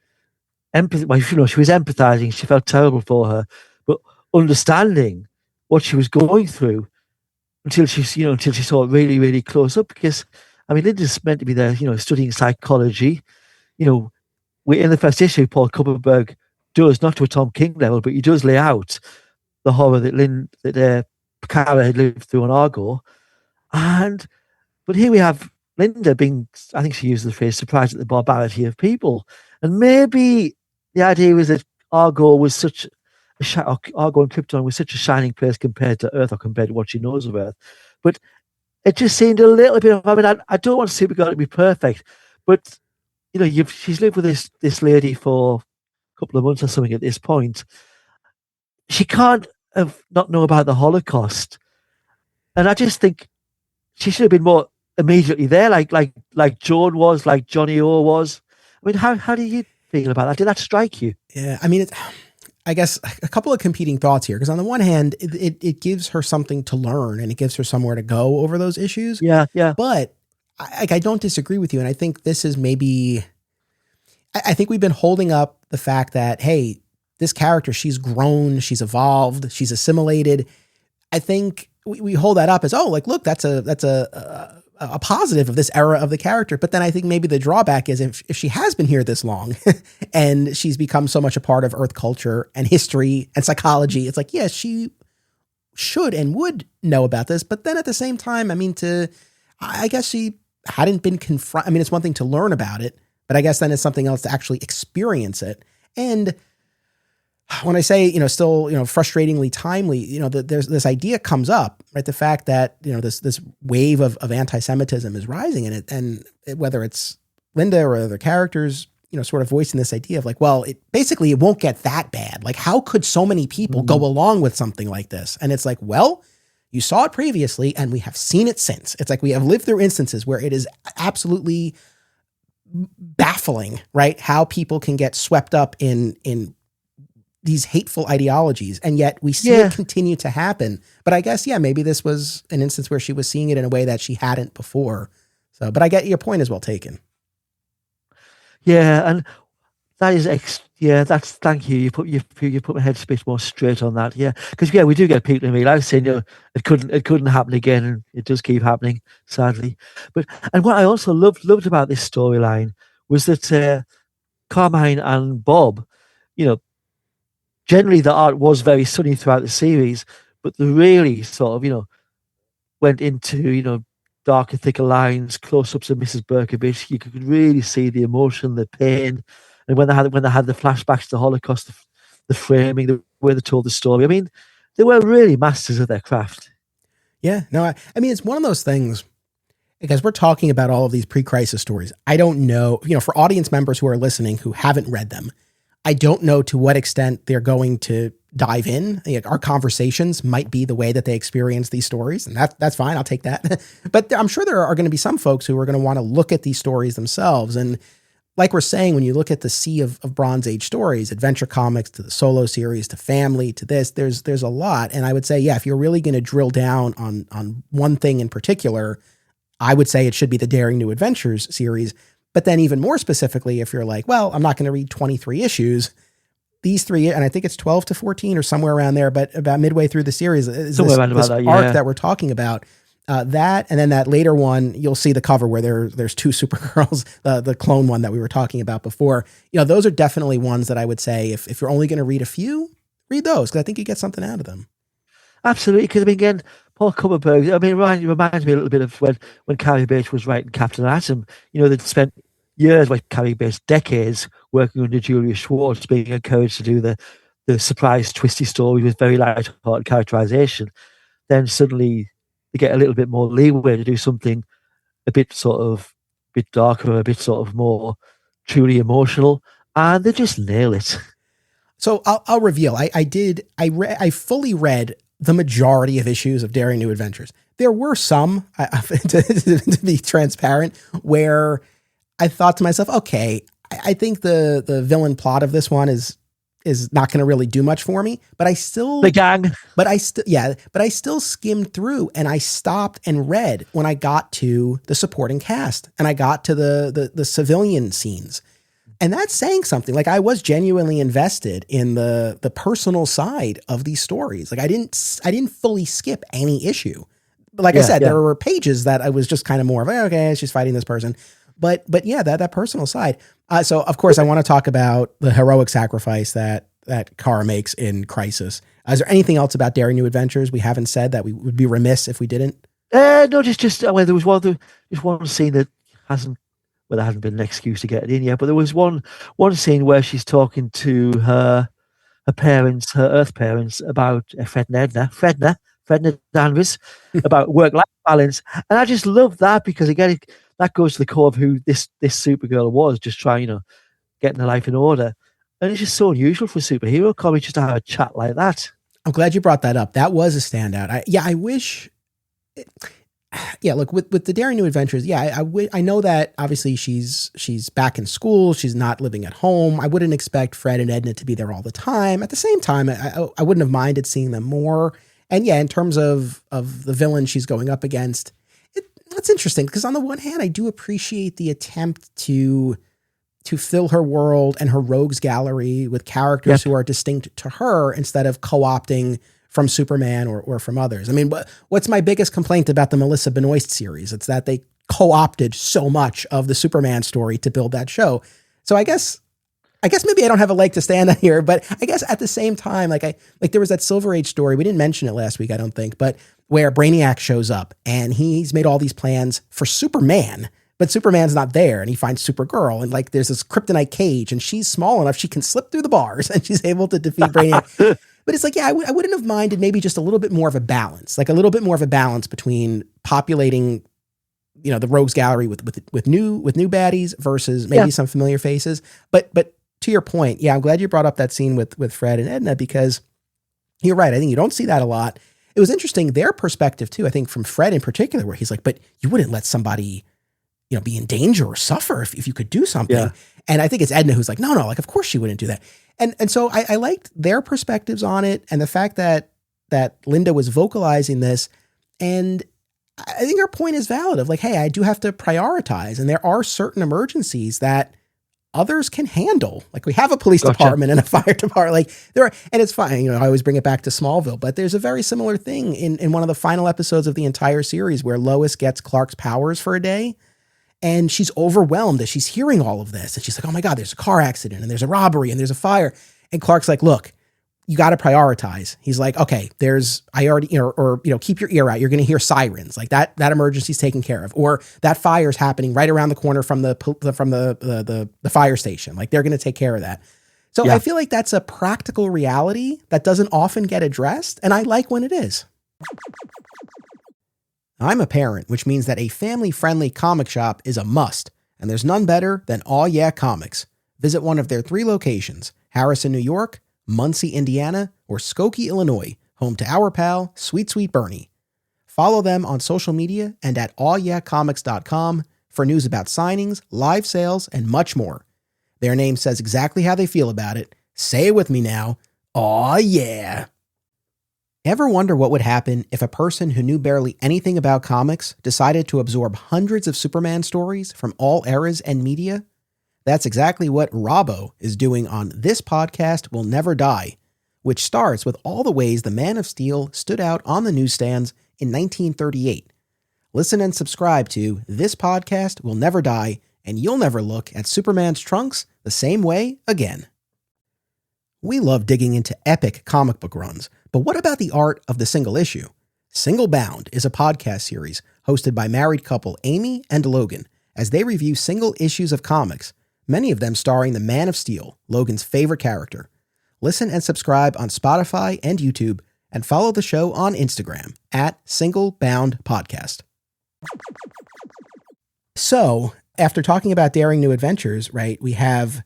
She was empathizing. She felt terrible for her, but understanding what she was going through until she saw it really close up. Because I mean, Linda's meant to be there, studying psychology. In the first issue, Paul Kupperberg does, not to a Tom King level, but he does lay out the horror that Kara had lived through on Argo. But here we have Linda being, I think she used the phrase, surprised at the barbarity of people. And maybe the idea was that Argo and Krypton was such a shining place compared to Earth, or compared to what she knows of Earth. But it just seemed a little bit of, I mean, I don't want Supergirl to be perfect, but she's lived with this lady for a couple of months or something at this point. She can't have not know about the Holocaust, and I just think she should have been more immediately there, like Joan was, like Johnny O was. I mean, how do you feel about that? Did that strike you? Yeah, I mean, I guess a couple of competing thoughts here, because on the one hand, it gives her something to learn and it gives her somewhere to go over those issues. Yeah. But I don't disagree with you, and I think this is maybe. I think we've been holding up the fact that, hey, this character, she's grown, she's evolved, she's assimilated. I think we hold that up as, oh, like, look, that's a positive of this era of the character. But then I think maybe the drawback is if she has been here this long and she's become so much a part of Earth culture and history and psychology, it's like, yes, she should and would know about this. But then at the same time, I mean, I guess she hadn't been confronted. I mean, it's one thing to learn about it, but I guess then it's something else to actually experience it. And when I say, still, frustratingly timely, there's this idea comes up, right? The fact that, this wave of anti-Semitism is rising in it. And whether it's Linda or other characters, sort of voicing this idea of like, well, it won't get that bad. Like, how could so many people go along with something like this? And it's like, well, you saw it previously and we have seen it since. It's like we have lived through instances where it is absolutely baffling, right? How people can get swept up in these hateful ideologies, and yet we see it continue to happen. But I guess, maybe this was an instance where she was seeing it in a way that she hadn't before. So, but I get your point is well taken. Yeah, and that is that's thank you. You put my head a bit more straight on that. Yeah, because we do get people in real life saying, it couldn't happen again, and it does keep happening, sadly. And what I also loved about this storyline was that Carmine and Bob, generally the art was very sunny throughout the series, but they really sort of went into darker, thicker lines, close-ups of Mrs. Berkowitz. You could really see the emotion, the pain, and when they had the flashbacks to the Holocaust, the framing, the way they told the story. I mean, they were really masters of their craft. Yeah, no, I mean, it's one of those things, because we're talking about all of these pre-crisis stories. I don't know, for audience members who are listening who haven't read them, I don't know to what extent they're going to dive in. Our conversations might be the way that they experience these stories, and that's fine. I'll take that. But I'm sure there are going to be some folks who are going to want to look at these stories themselves. And like we're saying, when you look at the sea of Bronze Age stories, adventure comics to the solo series to family to this, there's a lot. And I would say, if you're really going to drill down on one thing in particular, I would say it should be the Daring New Adventures series. But then even more specifically, if you're like, well, I'm not going to read 23 issues, these three, and I think it's 12 to 14 or somewhere around there, but about midway through the series is this arc that we're talking about. That, and then that later one, you'll see the cover where there's two Supergirls, the clone one that we were talking about before. Those are definitely ones that I would say, if you're only going to read a few, read those, because I think you get something out of them. Absolutely, because again, Paul Kupperberg, it reminds me a little bit of when Carrie Bates was writing Captain Atom. They'd spent years, like Carrie Bates, decades working under Julia Schwartz, being encouraged to do the surprise, twisty story with very light-hearted characterization. Then suddenly they get a little bit more leeway to do something a bit darker, a bit sort of more truly emotional, and they just nail it. So I'll reveal. I fully read the majority of issues of Daring New Adventures. There were some, to be transparent, where I thought to myself, okay, I think the villain plot of this one is not going to really do much for me, but I still skimmed through and I stopped and read when I got to the supporting cast and I got to the civilian scenes. And that's saying something. Like, I was genuinely invested in the personal side of these stories. Like, I didn't fully skip any issue. But like I said, there were pages that I was just kind of more of, okay, she's fighting this person. But yeah, that personal side. So of course I want to talk about the heroic sacrifice that Kara makes in Crisis. Is there anything else about Daring New Adventures we haven't said that we would be remiss if we didn't? No, just there was one scene that hasn't. Well, there hasn't been an excuse to get it in yet, but there was one scene where she's talking to her parents, her Earth parents, about Fredna Danvers, about work-life balance, and I just love that because again, that goes to the core of who this Supergirl was, just trying, getting her life in order. And it's just so unusual for a superhero comic just to have a chat like that. I'm glad you brought that up. That was a standout. I wish. Yeah, look, with the Daring New Adventures, I know that obviously she's back in school. She's not living at home. I wouldn't expect Fred and Edna to be there all the time. At the same time, I wouldn't have minded seeing them more. And yeah, in terms of the villain she's going up against, that's interesting because on the one hand, I do appreciate the attempt to fill her world and her rogues gallery with characters who are distinct to her instead of co-opting from Superman or from others. I mean, what's my biggest complaint about the Melissa Benoist series? It's that they co-opted so much of the Superman story to build that show. So I guess maybe I don't have a leg to stand on here, but I guess at the same time, like there was that Silver Age story. We didn't mention it last week, I don't think, but where Brainiac shows up and he's made all these plans for Superman, but Superman's not there, and he finds Supergirl, and like there's this kryptonite cage, and she's small enough she can slip through the bars, and she's able to defeat Brainiac. But it's like, yeah, I wouldn't have minded maybe just a little bit more of a balance, like a little bit more of a balance between populating, the rogues gallery with new baddies versus maybe some familiar faces. But to your point, yeah, I'm glad you brought up that scene with Fred and Edna because you're right. I think you don't see that a lot. It was interesting, their perspective too, I think from Fred in particular, where he's like, but you wouldn't let somebody be in danger or suffer if you could do something. Yeah. And I think it's Edna who's like, no, like, of course she wouldn't do that. And so I liked their perspectives on it and the fact that Linda was vocalizing this. And I think her point is valid of like, hey, I do have to prioritize. And there are certain emergencies that others can handle. Like we have a police department and a fire department. Like there are, and it's fine. I always bring it back to Smallville, but there's a very similar thing in one of the final episodes of the entire series where Lois gets Clark's powers for a day. And she's overwhelmed as she's hearing all of this. And she's like, oh my God, there's a car accident and there's a robbery and there's a fire. And Clark's like, look, you got to prioritize. He's like, okay, keep your ear out. You're going to hear sirens like that emergency's taken care of, or that fire's happening right around the corner from the fire station. Like they're going to take care of that. So I feel like that's a practical reality that doesn't often get addressed. And I like when it is. I'm a parent, which means that a family-friendly comic shop is a must, and there's none better than Aw Yeah Comics. Visit one of their 3 locations, Harrison, New York, Muncie, Indiana, or Skokie, Illinois, home to our pal, Sweet Sweet Bernie. Follow them on social media and at awyeahcomics.com for news about signings, live sales, and much more. Their name says exactly how they feel about it. Say it with me now. Aw yeah! Ever wonder what would happen if a person who knew barely anything about comics decided to absorb hundreds of Superman stories from all eras and media? That's exactly what Robbo is doing on This Podcast Will Never Die, which starts with all the ways the Man of Steel stood out on the newsstands in 1938. Listen and subscribe to This Podcast Will Never Die, and you'll never look at Superman's trunks the same way again. We love digging into epic comic book runs, but what about the art of the single issue? Single Bound is a podcast series hosted by married couple Amy and Logan as they review single issues of comics, many of them starring the Man of Steel, Logan's favorite character. Listen and subscribe on Spotify and YouTube, and follow the show on Instagram at Single Bound Podcast. So, after talking about Daring New Adventures, right, we have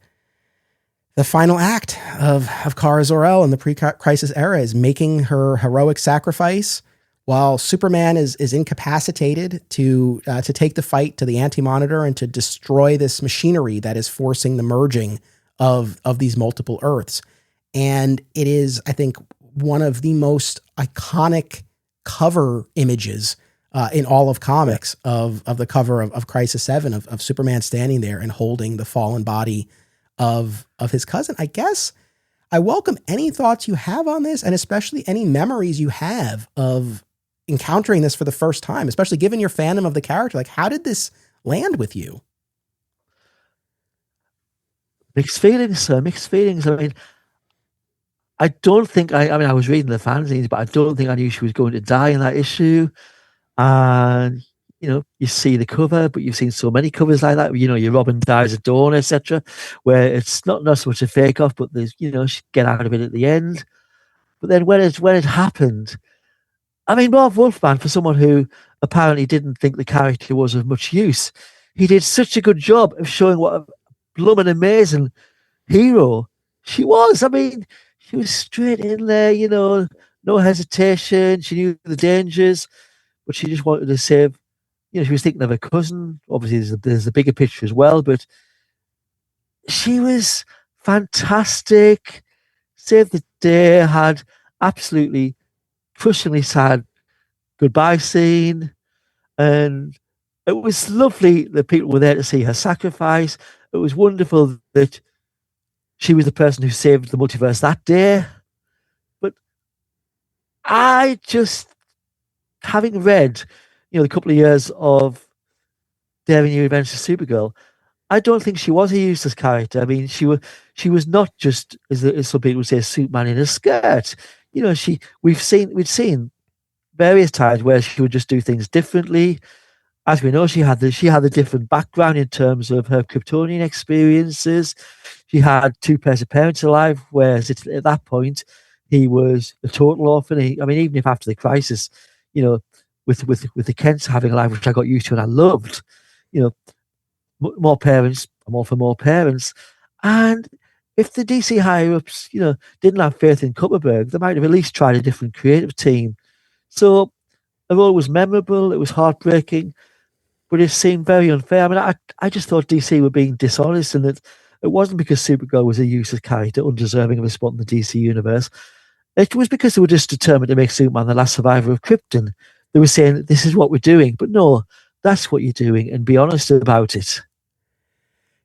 the final act of Kara Zor-El in the pre-crisis era is making her heroic sacrifice while Superman is incapacitated to take the fight to the Anti-Monitor and to destroy this machinery that is forcing the merging of these multiple Earths. And it is, I think, one of the most iconic cover images in all of comics of the cover of Crisis 7 of Superman standing there and holding the fallen body of his cousin. I guess I welcome any thoughts you have on this, and especially any memories you have of encountering this for the first time, especially given your fandom of the character. Like, how did this land with you? Mixed feelings, sir. Mixed feelings. I mean, I don't think I was reading the fanzines, but I don't think I knew she was going to die in that issue. And you see the cover, but you've seen so many covers like that. Your Robin dies at dawn, etc., where it's not so much a fake off, but there's she get out of it at the end. But then when it happened, I mean, Marv Wolfman, for someone who apparently didn't think the character was of much use, he did such a good job of showing what a blooming amazing hero she was. I mean, she was straight in there, no hesitation. She knew the dangers, but she just wanted to save. She was thinking of her cousin. Obviously, there's the bigger picture as well, but she was fantastic. Saved the day. Had absolutely crushingly sad goodbye scene, and it was lovely that people were there to see her sacrifice. It was wonderful that she was the person who saved the multiverse that day. But I just, having read, the couple of years of Daring New Adventures of Supergirl, I don't think she was a useless character. I mean, she was not just, as some people would say, Superman in a skirt. We'd seen various times where she would just do things differently. As we know, she had the different background in terms of her Kryptonian experiences. She had two pairs of parents alive, whereas at that point he was a total orphan. Even if after the crisis, with the Kents having a life, which I got used to and I loved, you know, more parents. I'm all for more parents. And if the DC higher ups, didn't have faith in Kupperberg, they might have at least tried a different creative team. So the role was memorable. It was heartbreaking, but it seemed very unfair. I just thought DC were being dishonest, and that it wasn't because Supergirl was a useless character, undeserving of a spot in the DC universe. It was because they were just determined to make Superman the last survivor of Krypton. They were saying, this is what we're doing. But no, that's what you're doing, and be honest about it.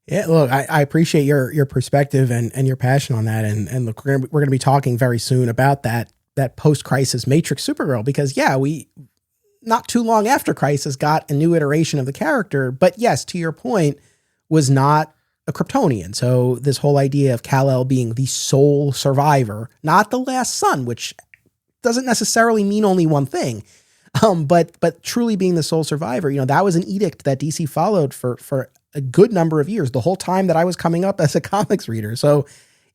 Yeah, look, I appreciate your perspective and your passion on that. And look, we're going to be talking very soon about that post-crisis Matrix Supergirl, because we not too long after Crisis got a new iteration of the character, but yes, to your point, was not a Kryptonian. So this whole idea of Kal-El being the sole survivor, not the last son, which doesn't necessarily mean only one thing, but truly being the sole survivor, that was an edict that DC followed for a good number of years, the whole time that I was coming up as a comics reader. So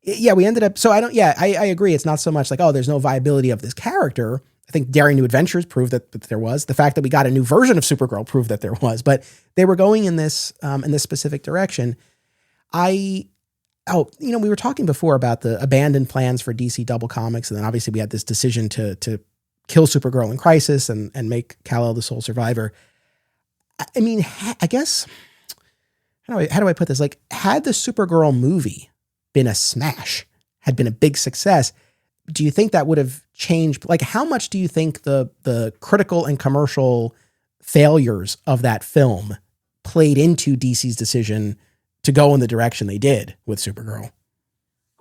we ended up, I agree. It's not so much like, oh, there's no viability of this character. I think Daring New Adventures proved that there was. The fact that we got a new version of Supergirl proved that there was, but they were going in this specific direction. We were talking before about the abandoned plans for DC Double Comics. And then obviously we had this decision to kill Supergirl in Crisis and make Kal-El the sole survivor. I mean, I guess, how do I put this? Like, had the Supergirl movie been a smash, had been a big success, do you think that would have changed? Like, how much do you think the critical and commercial failures of that film played into DC's decision to go in the direction they did with Supergirl?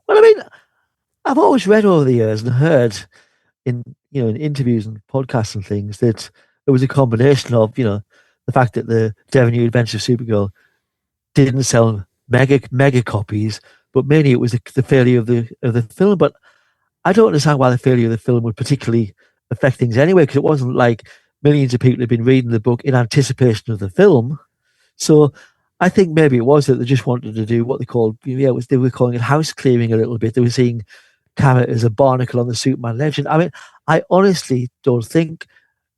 Well, I've always read over the years and heard in interviews and podcasts and things that it was a combination of, the fact that the Daring New Adventures of Supergirl didn't sell mega copies, but mainly it was the failure of the film. But I don't understand why the failure of the film would particularly affect things anyway, because it wasn't like millions of people had been reading the book in anticipation of the film. So I think maybe it was that they just wanted to do what they called, they were calling it house clearing a little bit. They were seeing Kara as a barnacle on the Superman legend. I honestly don't think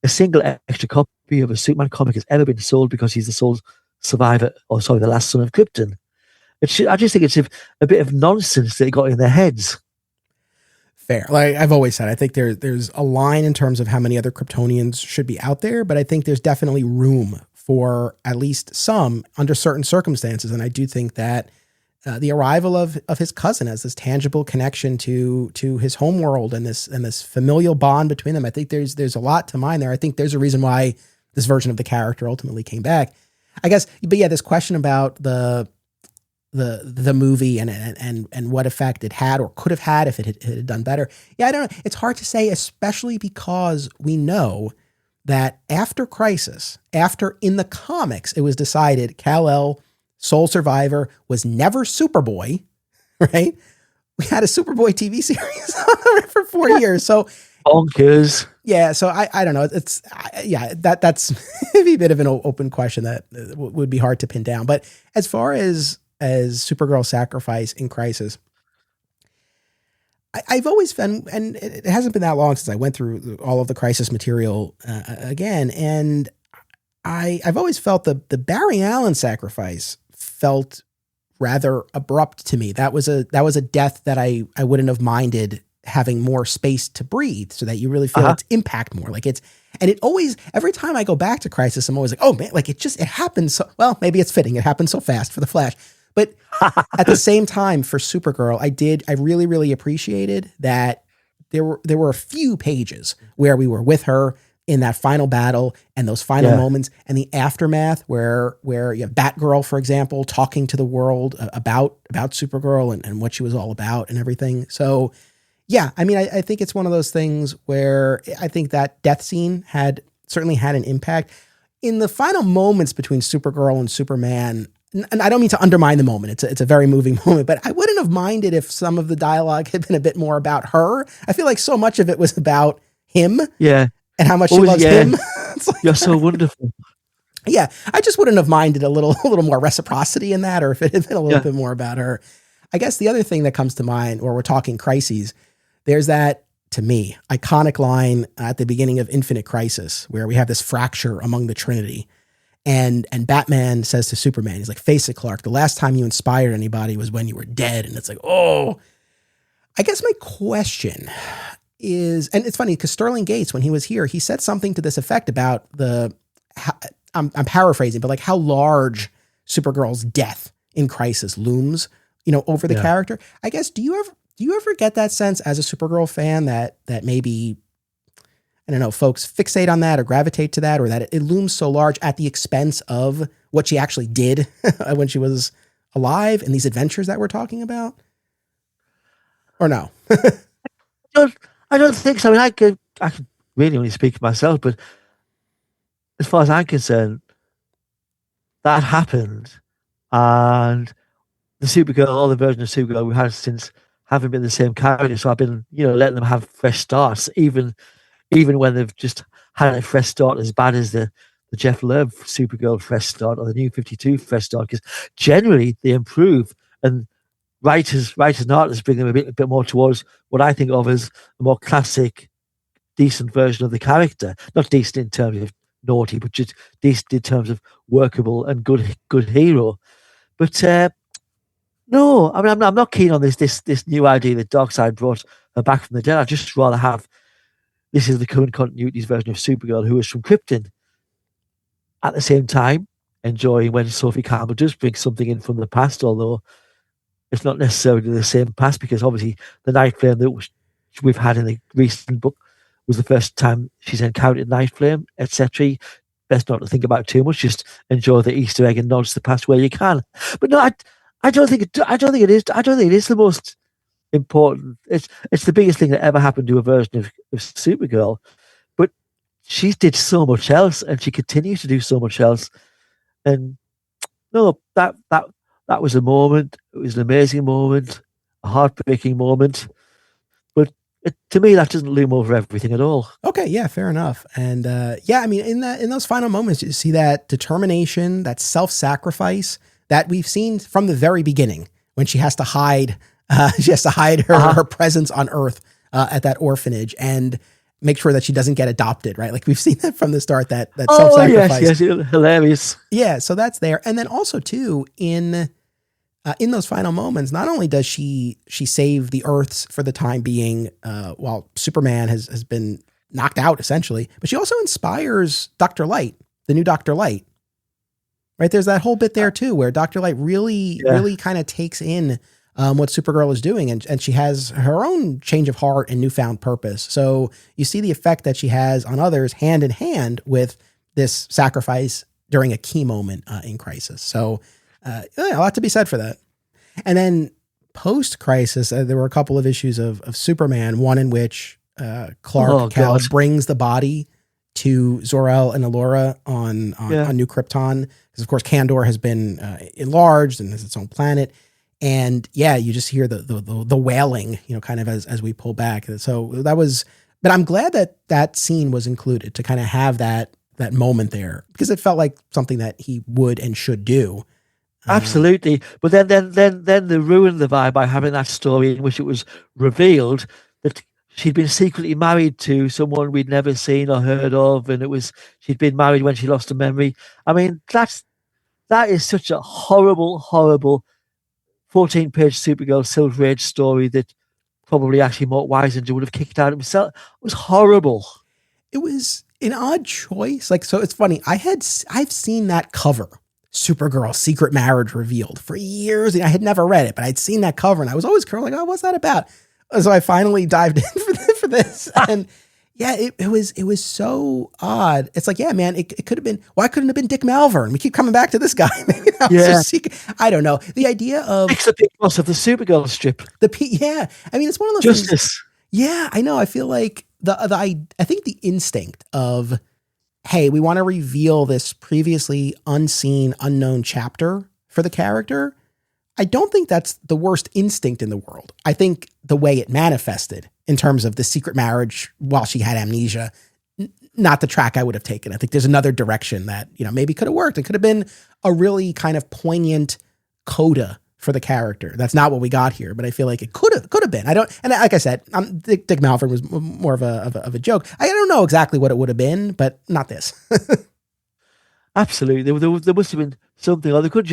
a single extra copy of a Superman comic has ever been sold because he's the sole survivor, the last son of Krypton. I just think it's a bit of nonsense that they got in their heads. Fair. Like I've always said, I think there's a line in terms of how many other Kryptonians should be out there, but I think there's definitely room for at least some under certain circumstances. And I do think that the arrival of his cousin as this tangible connection to his home world and this familial bond between them, I think there's a lot to mine there. I think there's a reason why this version of the character ultimately came back, I guess. But this question about the movie and what effect it had or could have had if it had done better. Yeah, I don't know. It's hard to say, especially because we know that after Crisis, after in the comics, it was decided Kal-El, sole survivor, was never Superboy, right? We had a Superboy TV series for 4 years. So bonkers. Yeah. So I don't know. That's maybe a bit of an open question that would be hard to pin down. But as far as Supergirl sacrifice in Crisis, I've always been, and it hasn't been that long since I went through all of the Crisis material again. And I've always felt the Barry Allen sacrifice felt rather abrupt to me. That was a death that I wouldn't have minded having more space to breathe, so that you really feel its impact more. Like and it always, every time I go back to Crisis, I'm always like, oh man, like it happens so well. Maybe it's fitting. It happened so fast for the Flash, but at the same time for Supergirl, I really, really appreciated that there were a few pages where we were with her in that final battle and those final moments and the aftermath where you have Batgirl, for example, talking to the world about Supergirl and what she was all about and everything. So yeah, I mean, I think it's one of those things where I think that death scene certainly had an impact. In the final moments between Supergirl and Superman, and I don't mean to undermine the moment, it's a very moving moment, but I wouldn't have minded if some of the dialogue had been a bit more about her. I feel like so much of it was about him. Yeah. And how much she loves him. Like, you're so wonderful. Yeah. I just wouldn't have minded a little more reciprocity in that, or if it had been a little bit more about her. I guess the other thing that comes to mind, or we're talking crises, there's that, to me, iconic line at the beginning of Infinite Crisis, where we have this fracture among the Trinity. And Batman says to Superman, he's like, face it, Clark, the last time you inspired anybody was when you were dead. And it's like, oh, I guess my question is, and it's funny because Sterling Gates, when he was here, he said something to this effect about I'm paraphrasing, but like how large Supergirl's death in Crisis looms, over the character. I guess, do you ever get that sense as a Supergirl fan that maybe, I don't know, folks fixate on that or gravitate to that, or that it looms so large at the expense of what she actually did when she was alive and these adventures that we're talking about? Or no? I don't think so. I mean, I could really only speak for myself, but as far as I'm concerned, that happened, and the Supergirl, all the version of Supergirl we've had since, haven't been the same character. So I've been, letting them have fresh starts, even when they've just had a fresh start as bad as the Jeff Love Supergirl fresh start or the New 52 fresh start, because generally they improve, and writers and artists bring them a bit more towards what I think of as a more classic, decent version of the character. Not decent in terms of naughty, but just decent in terms of workable and good hero. But no, I mean, I'm not keen on this new idea that Darkseid brought her back from the dead. I'd just rather have, this is the current continuity's version of Supergirl, who is from Krypton. At the same time, enjoying when Sophie Campbell does bring something in from the past, although it's not necessarily the same past, because obviously the Night Flame that we've had in the recent book was the first time she's encountered Night Flame, etc. Best not to think about it too much. Just enjoy the Easter egg and nods to the past where you can. But no, I don't think it is the most important. It's the biggest thing that ever happened to a version of Supergirl. But she did so much else, and she continues to do so much else. And no, that was a moment. It was an amazing moment, a heartbreaking moment. But to me, that doesn't loom over everything at all. Okay, yeah, fair enough. And I mean, in those final moments, you see that determination, that self-sacrifice that we've seen from the very beginning, when she has to hide, her presence on Earth at that orphanage and make sure that she doesn't get adopted, right? Like we've seen that from the start, that self-sacrifice. Yes, hilarious. Yeah, so that's there. And then also too, in those final moments, not only does she save the Earths for the time being, while Superman has been knocked out essentially, but she also inspires Dr. Light, the new Dr. Light, right? There's that whole bit there too, where Dr. Light really kind of takes in what Supergirl is doing, and she has her own change of heart and newfound purpose. So you see the effect that she has on others hand in hand with this sacrifice during a key moment in Crisis. So a lot to be said for that. And then post-Crisis, there were a couple of issues of Superman, one in which Clark Kal brings the body to Zor-El and Allura on New Krypton, because of course Kandor has been enlarged and has its own planet. And yeah, you just hear the wailing, kind of as we pull back. So that was, but I'm glad that scene was included to kind of have that moment there, because it felt like something that he would and should do. Absolutely. But then they ruined the vibe by having that story in which it was revealed that she'd been secretly married to someone we'd never seen or heard of, and she'd been married when she lost her memory. I mean, that is such a horrible, horrible 14-page Supergirl Silver Age story that probably actually Mort Weisinger would have kicked out himself. It was horrible. It was an odd choice. Like, so it's funny. I've seen that cover, Supergirl Secret Marriage Revealed, for years. I had never read it, but I'd seen that cover and I was always kind of like, oh, what's that about? So I finally dived in for this. And yeah, it was so odd. It's like, yeah, man, it could have been, why couldn't it have been Dick Malverne? We keep coming back to this guy. Maybe that was Yeah. a secret. I don't know. The idea of It's the big boss of the Supergirl strip. yeah. I mean, it's one of those things. Justice. Yeah, I know. I feel like I think the instinct of, hey, we want to reveal this previously unseen, unknown chapter for the character. I don't think that's the worst instinct in the world. I think the way it manifested in terms of the secret marriage while she had amnesia, not the track I would have taken. I think there's another direction that, maybe could have worked. It could have been a really kind of poignant coda for the character. That's not what we got here, but I feel like it could have been. Like I said, Dick Malverne was more of a joke. I don't know exactly what it would have been, but not this. Absolutely. There must have been something, or they could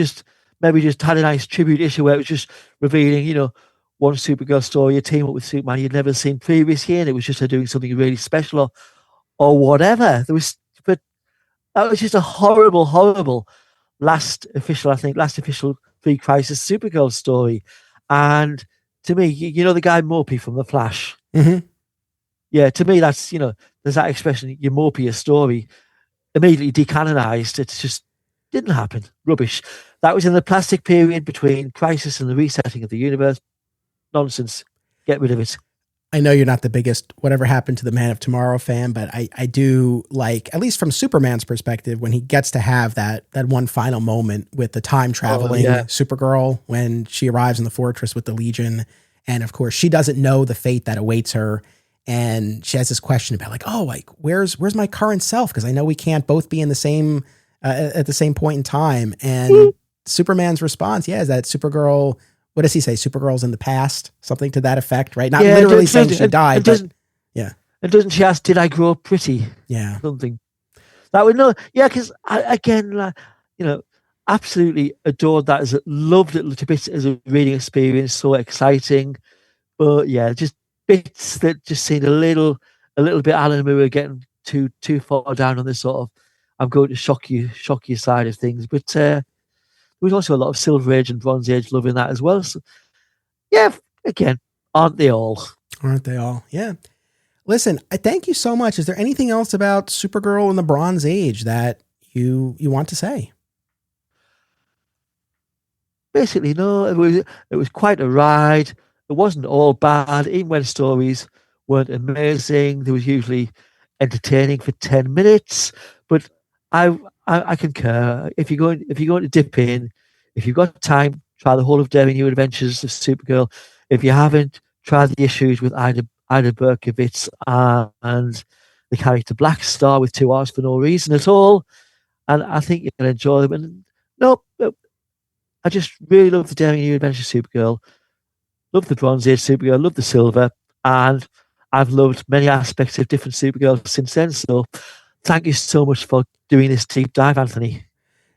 maybe just had a nice tribute issue where it was just revealing, one Supergirl story, a team up with Superman you'd never seen previously, and it was just her doing something really special or whatever. But that was just a horrible, horrible last official pre-crisis Supergirl story. And to me, the guy Mopey from The Flash. Mm-hmm. Yeah, to me, that's, there's that expression, you Mopey a story, immediately decanonized. It just didn't happen. Rubbish. That was in the plastic period between Crisis and the resetting of the universe. Nonsense. Get rid of it. I know you're not the biggest Whatever Happened to the Man of Tomorrow fan, but I do like, at least from Superman's perspective, when he gets to have that one final moment with the time traveling Supergirl when she arrives in the fortress with the Legion. And of course, she doesn't know the fate that awaits her. And she has this question about like, oh, like, where's my current self? Because I know we can't both be in the same, at the same point in time. And Superman's response, is that Supergirl, what does he say? Supergirl's in the past, something to that effect, right? Not literally saying she died, but yeah. And doesn't she ask, did I grow up pretty? Yeah. Something. That would know. Yeah, because again, absolutely adored that, loved it to bits as a reading experience, so exciting. But yeah, just bits that just seemed a little bit Alan Moore getting too far down on this sort of, I'm going to shock you side of things. But there was also a lot of Silver Age and Bronze Age love in that as well. So yeah, again, aren't they all? Aren't they all? Yeah. Listen, I thank you so much. Is there anything else about Supergirl in the Bronze Age that you want to say? Basically, no. It was quite a ride. It wasn't all bad, even when stories weren't amazing. They was usually entertaining for 10 minutes. But I concur. If you're going to dip in, if you've got time, try the whole of Daring New Adventures of Supergirl. If you haven't, try the issues with Ida Berkowitz and the character Black Star with 2 R's for no reason at all. And I think you can enjoy them. And no, I just really love the Daring New Adventures of Supergirl. Love the Bronze Age Supergirl. Love the Silver. And I've loved many aspects of different Supergirl since then. So thank you so much for doing this deep dive, Anthony.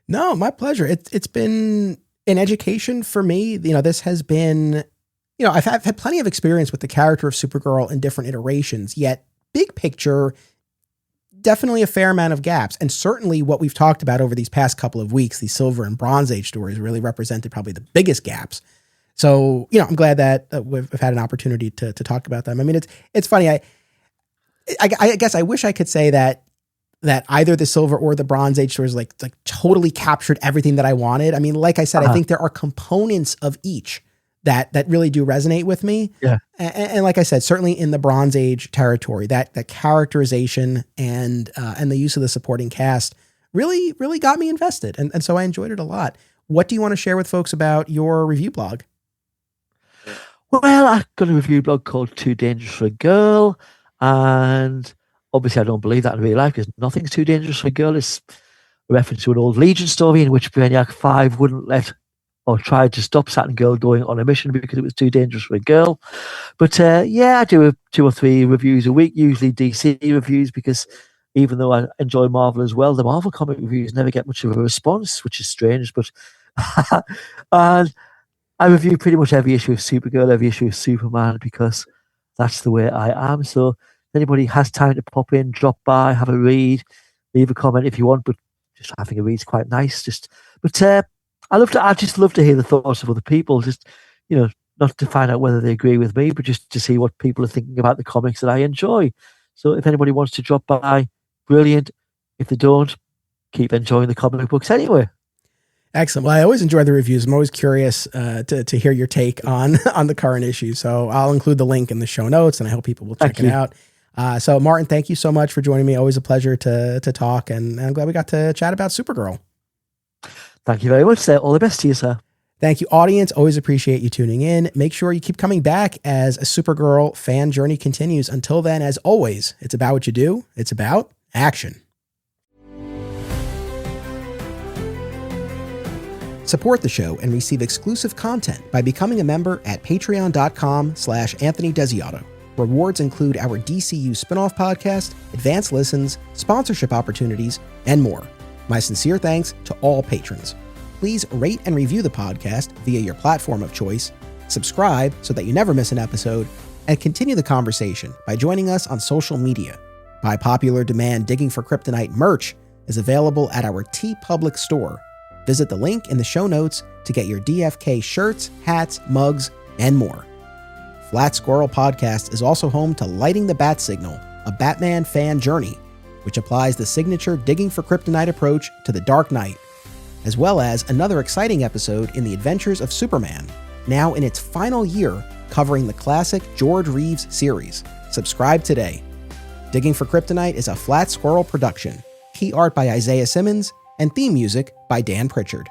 No, my pleasure. It's been an education for me. This has been, I've had plenty of experience with the character of Supergirl in different iterations, yet big picture, definitely a fair amount of gaps. And certainly what we've talked about over these past couple of weeks, these Silver and Bronze Age stories really represented probably the biggest gaps. So, I'm glad that we've had an opportunity to talk about them. I mean, it's funny. I guess I wish I could say that either the Silver or the Bronze Age stories like totally captured everything that I wanted. I mean, like I said, I think there are components of each that really do resonate with me. Yeah. And like I said, certainly in the Bronze Age territory, that characterization and the use of the supporting cast really, really got me invested. And so I enjoyed it a lot. What do you want to share with folks about your review blog? Well, I've got a review blog called Too Dangerous for a Girl. And obviously I don't believe that in real life because nothing's too dangerous for a girl. It's a reference to an old Legion story in which Brainiac 5 wouldn't let or tried to stop Saturn Girl going on a mission because it was too dangerous for a girl. But yeah, I do 2 or 3 reviews a week, usually DC reviews, because even though I enjoy Marvel as well, the Marvel comic reviews never get much of a response, which is strange. But and I review pretty much every issue of Supergirl, every issue of Superman, because that's the way I am. So if anybody has time to pop in, drop by, have a read, leave a comment if you want. But just having a read's quite nice. I just love to hear the thoughts of other people. Just, not to find out whether they agree with me, but just to see what people are thinking about the comics that I enjoy. So if anybody wants to drop by, brilliant. If they don't, keep enjoying the comic books anyway. Excellent. Well, I always enjoy the reviews. I'm always curious to hear your take on the current issue. So I'll include the link in the show notes, and I hope people will check it out. So Martin, thank you so much for joining me. Always a pleasure to talk, and I'm glad we got to chat about Supergirl. Thank you very much, sir. All the best to you, sir. Thank you, audience. Always appreciate you tuning in. Make sure you keep coming back as a Supergirl fan journey continues. Until then, as always, it's about what you do. It's about action. Support the show and receive exclusive content by becoming a member at patreon.com/Anthony Desiato. Rewards include our DCU spinoff podcast, advanced listens, sponsorship opportunities, and more. My sincere thanks to all patrons. Please rate and review the podcast via your platform of choice, subscribe so that you never miss an episode, and continue the conversation by joining us on social media. By popular demand, Digging for Kryptonite merch is available at our TeePublic store. Visit the link in the show notes to get your DFK shirts, hats, mugs, and more. Flat Squirrel Podcast is also home to Lighting the Bat Signal, a Batman fan journey, which applies the signature Digging for Kryptonite approach to the Dark Knight, as well as another exciting episode in the Adventures of Superman, now in its final year covering the classic George Reeves series. Subscribe today. Digging for Kryptonite is a Flat Squirrel production. Key art by Isaiah Simmons and theme music by Dan Pritchard.